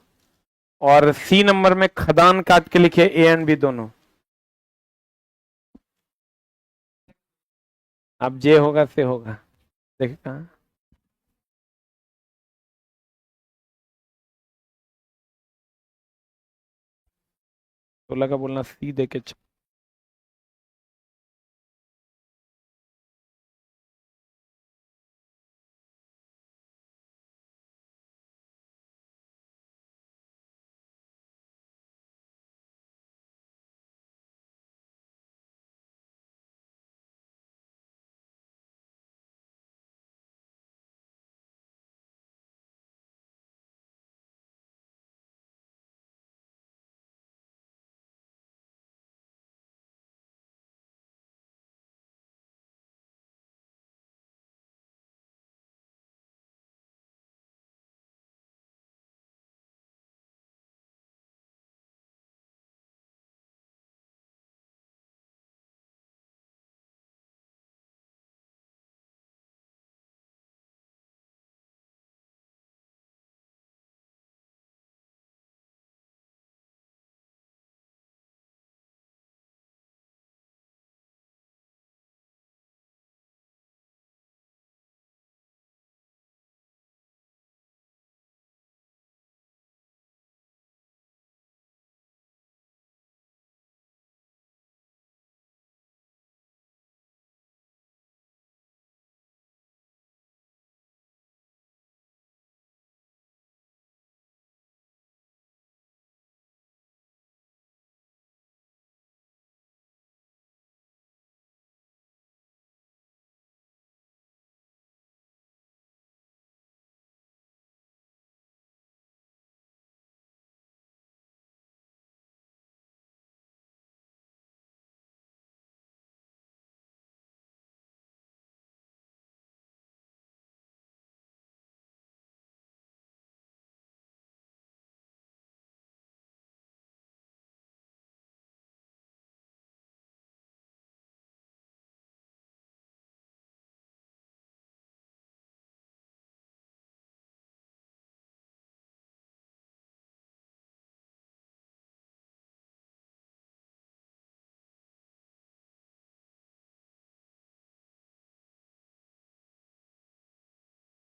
और सी नंबर में खदान काट के लिखिए ए एंड बी दोनों। अब जे होगा से होगा, देखिए कहाँ। 16 का बोलना सी दे के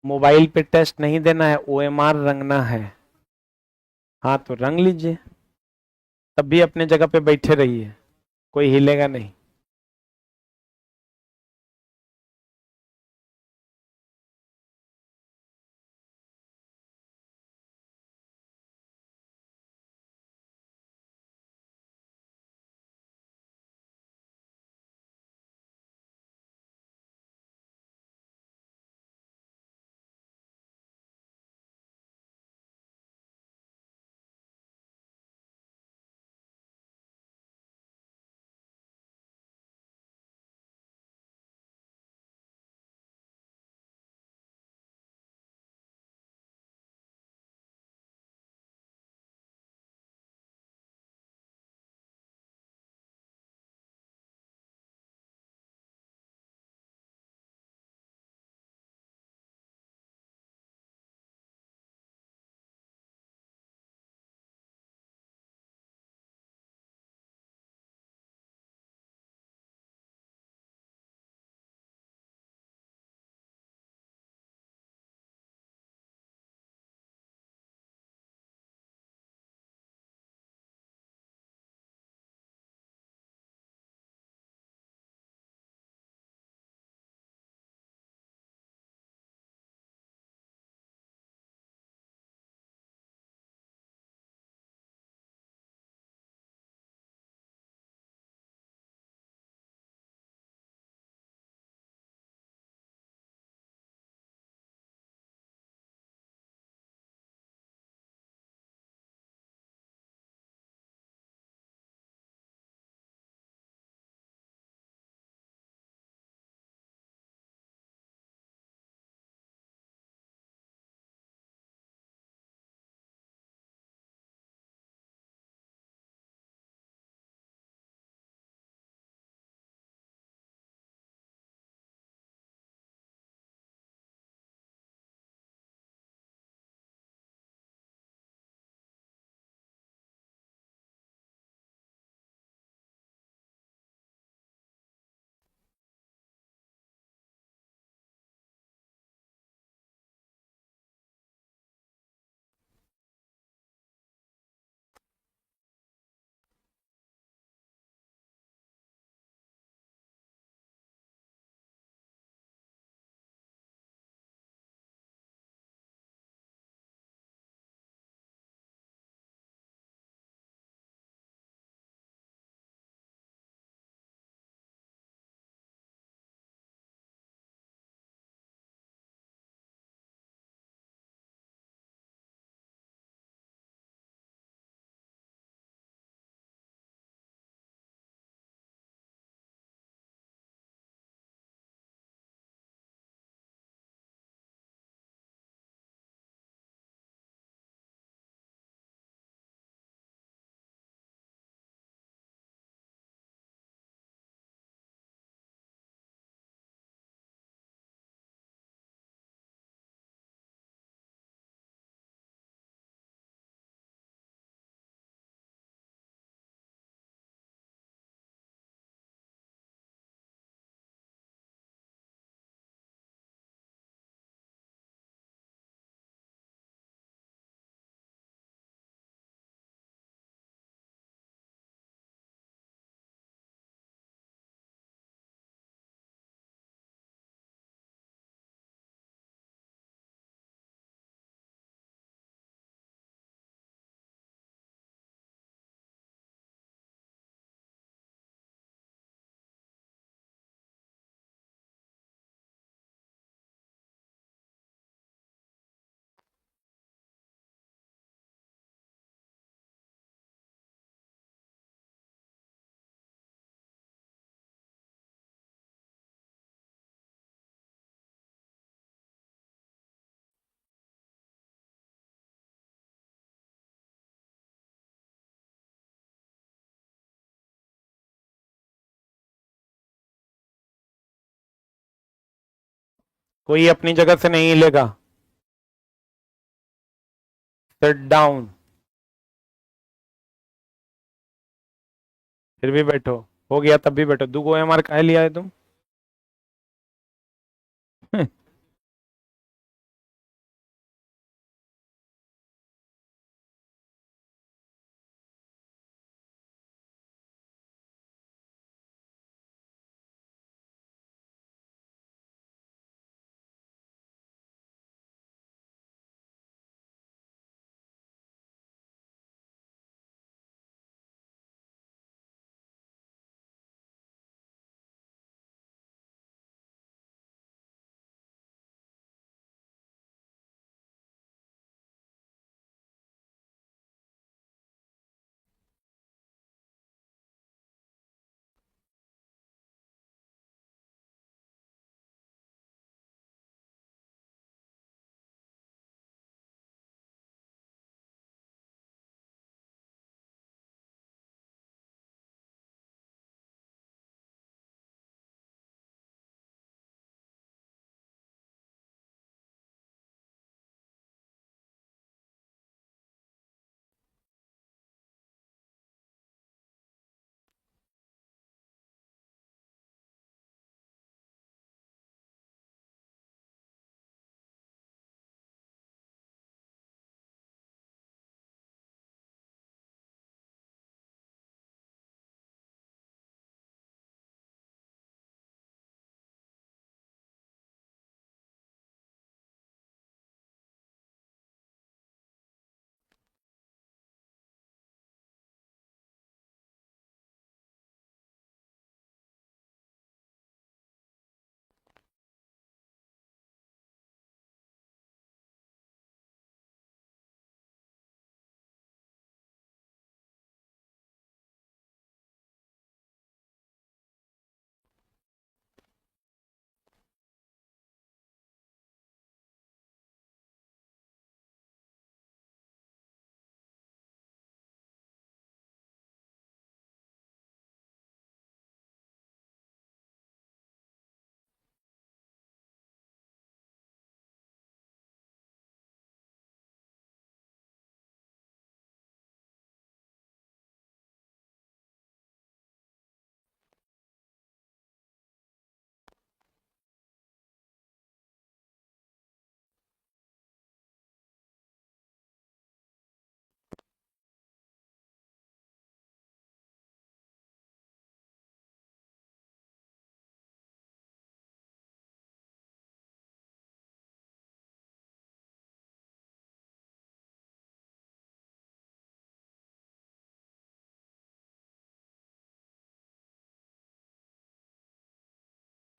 मोबाइल पे टेस्ट नहीं देना है, ओएमआर रंगना है। हाँ तो रंग लीजिए, तब भी अपने जगह पे बैठे रहिए, कोई हिलेगा नहीं। कोई अपनी जगह से नहीं हिलेगा। Sit down. फिर भी बैठो। हो गया तब भी बैठो। दुगो एमआर काहे लिया है तुम?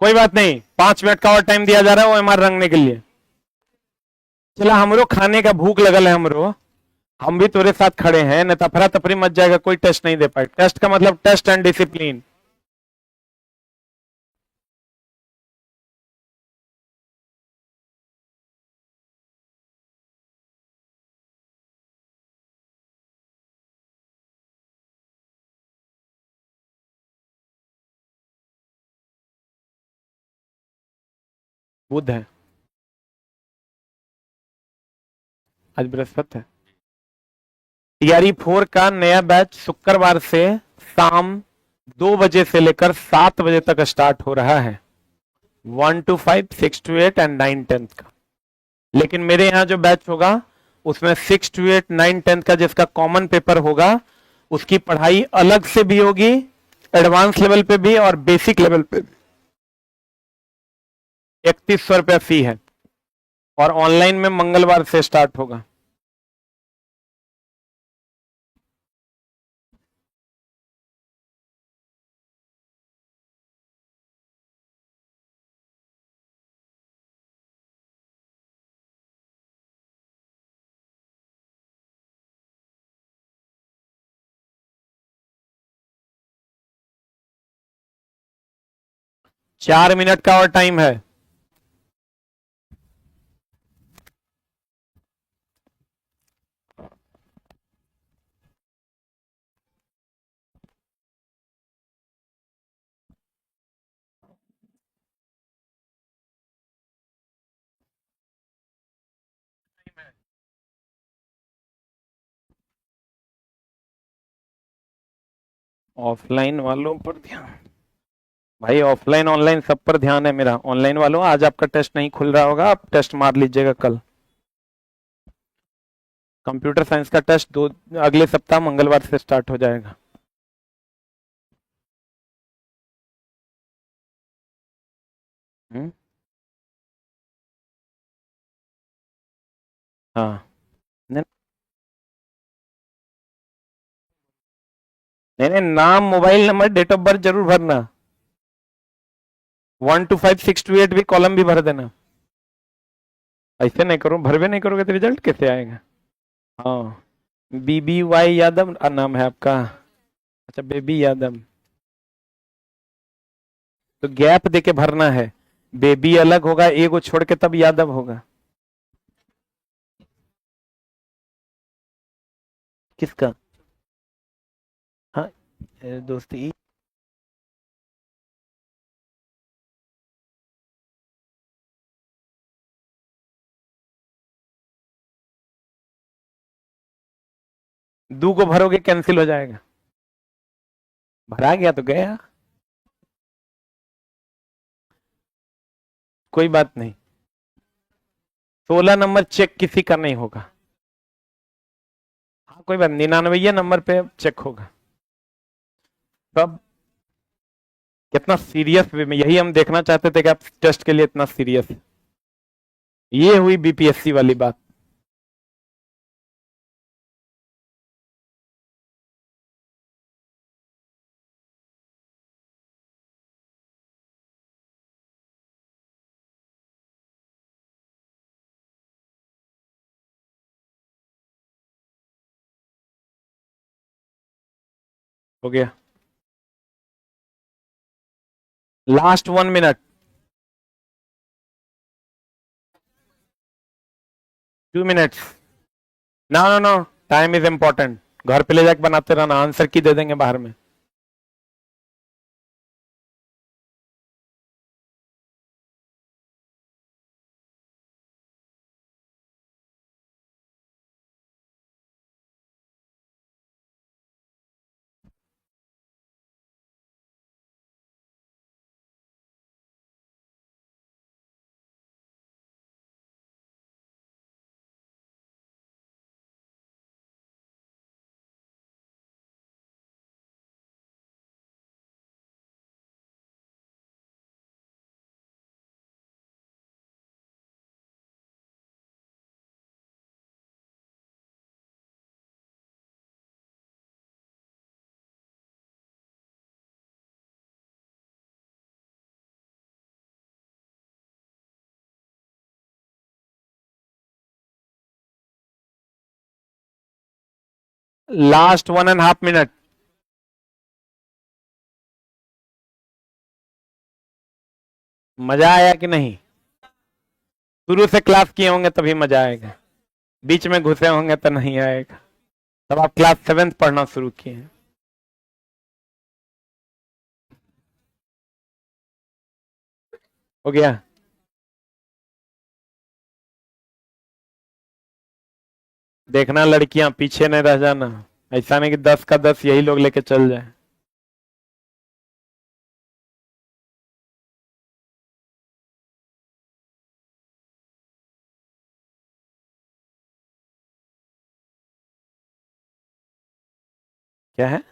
कोई बात नहीं, 5 मिनट का और टाइम दिया जा रहा है वो एमआर रंगने के लिए। चला हमरो खाने का भूख लगल है हमरो। हम भी तेरे साथ खड़े हैं, न तफरा तफरी मच जाएगा, कोई टेस्ट नहीं दे पाए। टेस्ट का मतलब टेस्ट एंड डिसिप्लिन। बुध है, आज बृहस्पति है। टीआरई 4 का नया बैच शुक्रवार से शाम 2 बजे से लेकर 7 बजे तक स्टार्ट हो रहा है। 1 to 5, 6 to 8 एंड 9-10 का। लेकिन मेरे यहाँ जो बैच होगा उसमें 6 to 8, 9-10 का जिसका कॉमन पेपर होगा उसकी पढ़ाई अलग से भी होगी, एडवांस लेवल पे भी और बेसिक लेवल पे भी। 3100 रुपया फी है और ऑनलाइन में मंगलवार से स्टार्ट होगा। चार मिनट का और टाइम है। ऑफलाइन वालों पर ध्यान, भाई ऑफलाइन ऑनलाइन सब पर ध्यान है मेरा। ऑनलाइन वालों, आज आपका टेस्ट नहीं खुल रहा होगा, आप टेस्ट मार लीजिएगा कल। कंप्यूटर साइंस का टेस्ट दो अगले सप्ताह मंगलवार से स्टार्ट हो जाएगा। हम्म। हाँ। नहीं नहीं नहीं, नाम mobile number date of birth जरूर भरना। 1 to 5 6 to 8 भी कॉलम भी भर देना। ऐसे नहीं करो, भरवे नहीं करोगे तो रिजल्ट कैसे आएगा। हाँ। BBY यादव नाम है आपका। अच्छा, बेबी यादव। तो गैप देके भरना है। बेबी अलग होगा, ए को छोड़ के तब यादव होगा। किसका? हाँ। दोस्ती। दू को भरोगे कैंसिल हो जाएगा। भरा गया तो गया। कोई बात नहीं। 16 नंबर चेक किसी का नहीं होगा। हाँ कोई बात, 99 नंबर पे चेक होगा। तब कितना सीरियस वे में, यही हम देखना चाहते थे कि आप टेस्ट के लिए इतना सीरियस। ये हुई BPSC वाली बात। हो गया। Last 1 minute. 2 minutes. No no no, time is important. घर पे ले जाके बनाते रहना, आंसर की दे देंगे बाहर में। Last 1.5 minute. मजा आया कि नहीं? शुरू से क्लास किए होंगे तभी मजा आएगा, बीच में घुसे होंगे तो नहीं आएगा। तब आप क्लास 7th पढ़ना शुरू किए हैं। हो गया। देखना लड़कियां पीछे नहीं रह जाना, ऐसा नहीं कि 10 का 10 यही लोग लेके चल जाए। क्या है?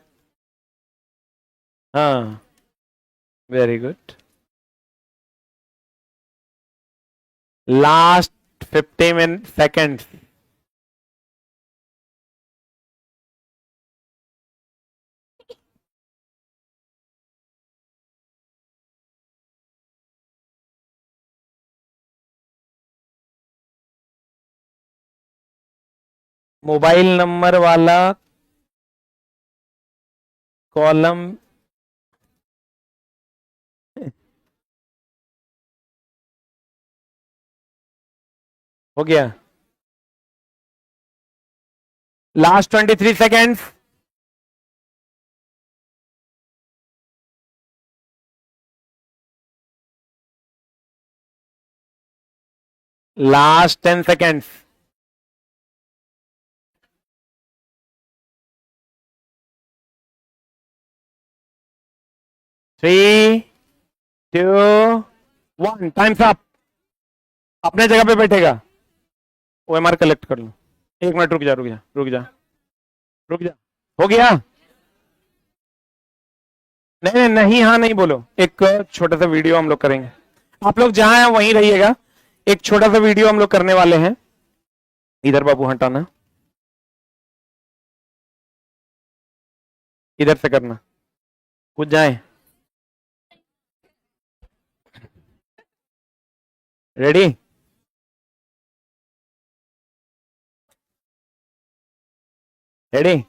हाँ। Very good. Last 50 seconds. Mobile number वाला कॉलम। हो गया। Last 23 seconds. Last 10 seconds. 3, 2, 1, times up. अपने जगह पे बैठेगा। ओएमआर कलेक्ट कर लो। 1 मिनट रुक जा रुक जा रुक जा रुक जा। हो गया? नहीं नहीं नहीं, हाँ नहीं बोलो। एक छोटा सा वीडियो हम लोग करेंगे। आप लोग जहां हैं वहीं रहिएगा। एक छोटा सा वीडियो हम लोग करने वाले हैं। इधर बाबू हटाना, इधर से करना। कुछ जाए। रेडी? रेडी?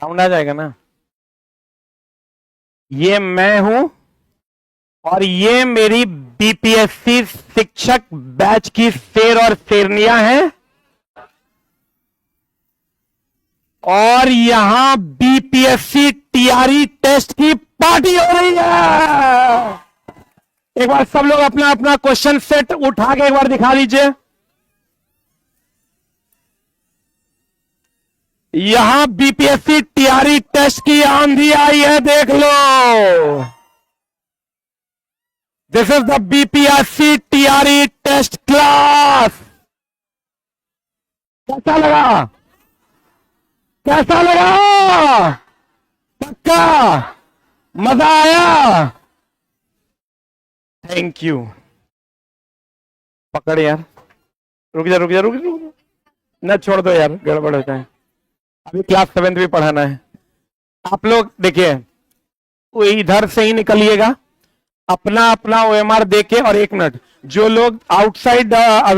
साउंड आ जाएगा ना? ये मैं हूं और ये मेरी बीपीएससी शिक्षक बैच की शेर और शेरनियां हैं। और यहां बीपीएससी टीआरई टेस्ट की पार्टी हो रही है। एक बार सब लोग अपना अपना क्वेश्चन सेट उठा के एक बार दिखा दीजिए। यहां बीपीएससी टीआरई टेस्ट की आंधी आई है, देख लो। This is the BPSC TRE test class. कैसा लगा? कैसा लगा? पक्का मजा आया? Thank you. पकड़ यार, रुक जा रुक जा रुक जा, ना छोड़ दो यार, गड़बड़ होता है। अभी क्लास 7 भी पढ़ाना है। आप लोग देखिए, इधर से ही निकलिएगा, अपना अपना ओएमआर देके। और 1 मिनट, जो लोग आउटसाइड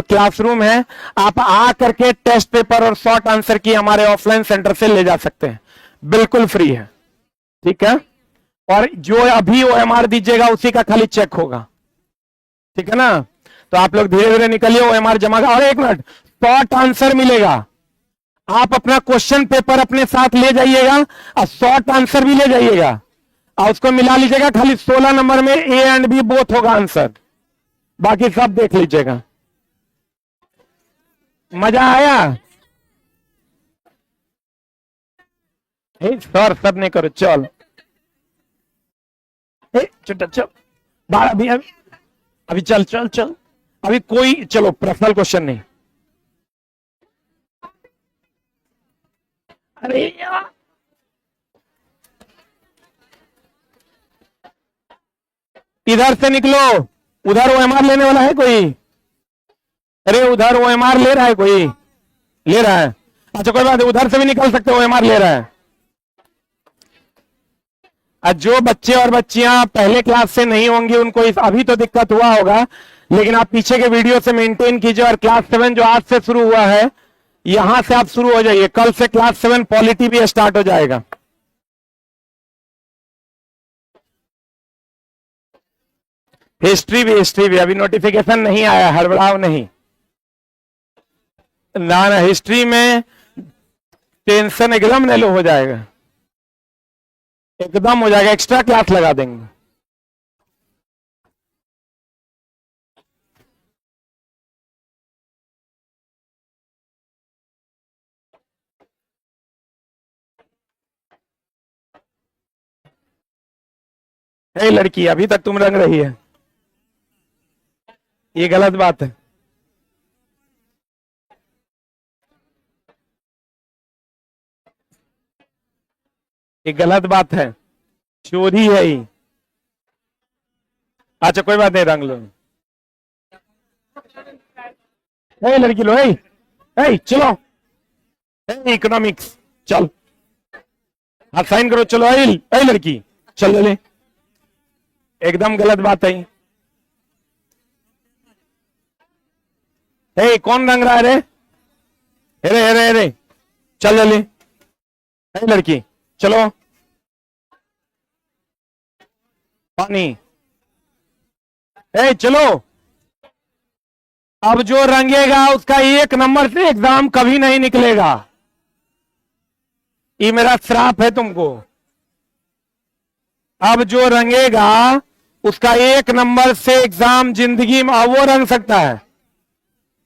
क्लासरूम है, आप आ करके टेस्ट पेपर और शॉर्ट आंसर की हमारे ऑफलाइन सेंटर से ले जा सकते हैं, बिल्कुल फ्री है। ठीक है? और जो अभी ओएमआर दीजिएगा उसी का खाली चेक होगा। ठीक है ना? तो आप लोग धीरे धीरे निकलिए, ओएमआर जमा। और 1 मिनट, शॉर्ट आंसर मिलेगा। आप अपना क्वेश्चन पेपर अपने साथ ले जाइएगा और शॉर्ट आंसर भी ले जाइएगा और उसको मिला लीजिएगा। खाली 16 नंबर में ए एंड बी बोथ होगा आंसर, बाकी सब देख लीजिएगा। मजा आया? सर सब नहीं करो, चल चुटा चल बारह। अभी अभी अभी चल चल चल। अभी कोई, चलो पर्सनल क्वेश्चन नहीं। अरे यार, इधर से निकलो। उधर ओएमआर लेने वाला है कोई? अरे उधर ओएमआर ले रहा है कोई? ले रहा है? अच्छा कोई बात नहीं, उधर से भी निकल सकते हो, ओएमआर ले रहा है। जो बच्चे और बच्चियां पहले क्लास से नहीं होंगी उनको अभी तो दिक्कत हुआ होगा, लेकिन आप पीछे के वीडियो से मेंटेन कीजिए। और क्लास 7 जो आज से शुरू हुआ है, यहां से आप शुरू हो जाइए। कल से क्लास 7 पॉलिटी भी स्टार्ट हो जाएगा। हिस्ट्री भी अभी नोटिफिकेशन नहीं आया, हड़बड़ाओ नहीं। ना ना, हिस्ट्री में टेंशन एकदम नहीं लो, हो जाएगा, एकदम हो जाएगा। एक्स्ट्रा क्लास लगा देंगे। हे लड़की, अभी तक तुम रंग रही है, ये गलत बात है। ये गलत बात है, चोरी है ये। अच्छा कोई बात नहीं, रंग लो। हे लड़की लो, हे चलो, इकोनॉमिक्स चल, हाँ साइन करो, चलो। हे लड़की चल ले, एकदम गलत बात है। हे कौन रंग रहा है रे? हेरे हेरे हेरे, चल ले। हे लड़की चलो, पानी। हे चलो, अब जो रंगेगा उसका 1 नंबर से एग्जाम कभी नहीं निकलेगा। ये मेरा श्राप है तुमको। अब जो रंगेगा उसका 1 नंबर से एग्जाम जिंदगी में वो रंग सकता है।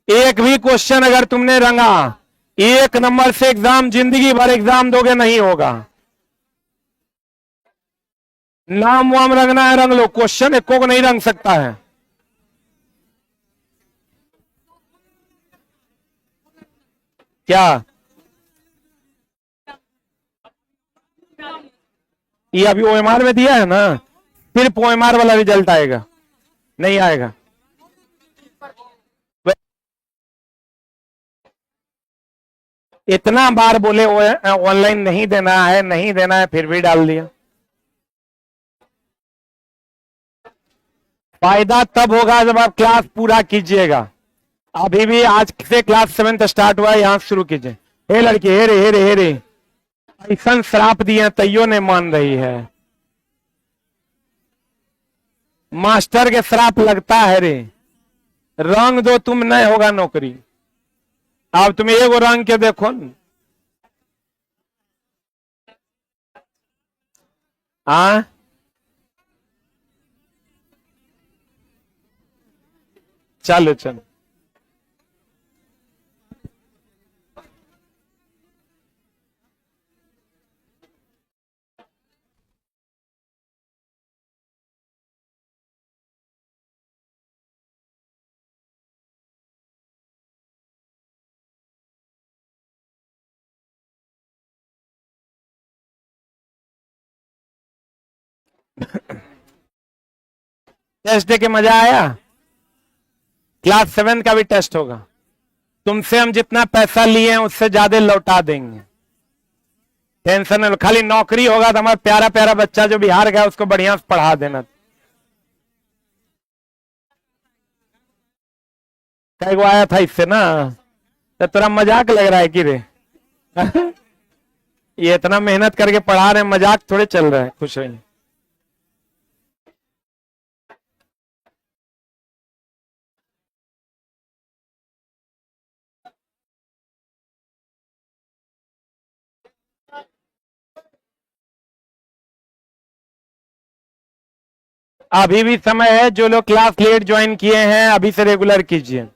एक भी क्वेश्चन अगर तुमने रंगा, 1 नंबर से एग्जाम जिंदगी भर एग्जाम दोगे नहीं होगा। नाम वाम रंगना है रंग लो, क्वेश्चन एको को नहीं रंग सकता है। क्या ये अभी ओएमआर में दिया है ना, सिर्फ ओएमआर वाला रिजल्ट आएगा, नहीं आएगा। इतना बार बोले ऑनलाइन नहीं देना है, नहीं देना है, फिर भी डाल दिया। फायदा तब होगा जब आप क्लास पूरा कीजिएगा। अभी भी आज से क्लास 7 स्टार्ट हुआ है, यहां से शुरू कीजिए। हे लड़की, हे रे हे रे हे रे, ऐसा श्राप दिए तैयो ने मान रही है। मास्टर के श्राप लगता है रे, रंग दो तुम नहीं होगा नौकरी। अब तुम एगो रंग के देखो न। हाँ चलो चलो। टेस्ट दे के मजा आया। क्लास 7 का भी टेस्ट होगा। तुमसे हम जितना पैसा लिए हैं उससे ज्यादा लौटा देंगे, टेंशन नहीं लो। खाली नौकरी होगा तो हमारा प्यारा प्यारा बच्चा जो बिहार गया उसको बढ़िया से पढ़ा देना। कई को आया था इससे ना, तो तेरा मजाक लग रहा है कि रे ये इतना मेहनत करके पढ़ा रहे हैं, मजाक थोड़े चल रहा है। खुश रहिए। अभी भी समय है, जो लोग क्लास लेट ज्वाइन किए हैं अभी से रेगुलर कीजिए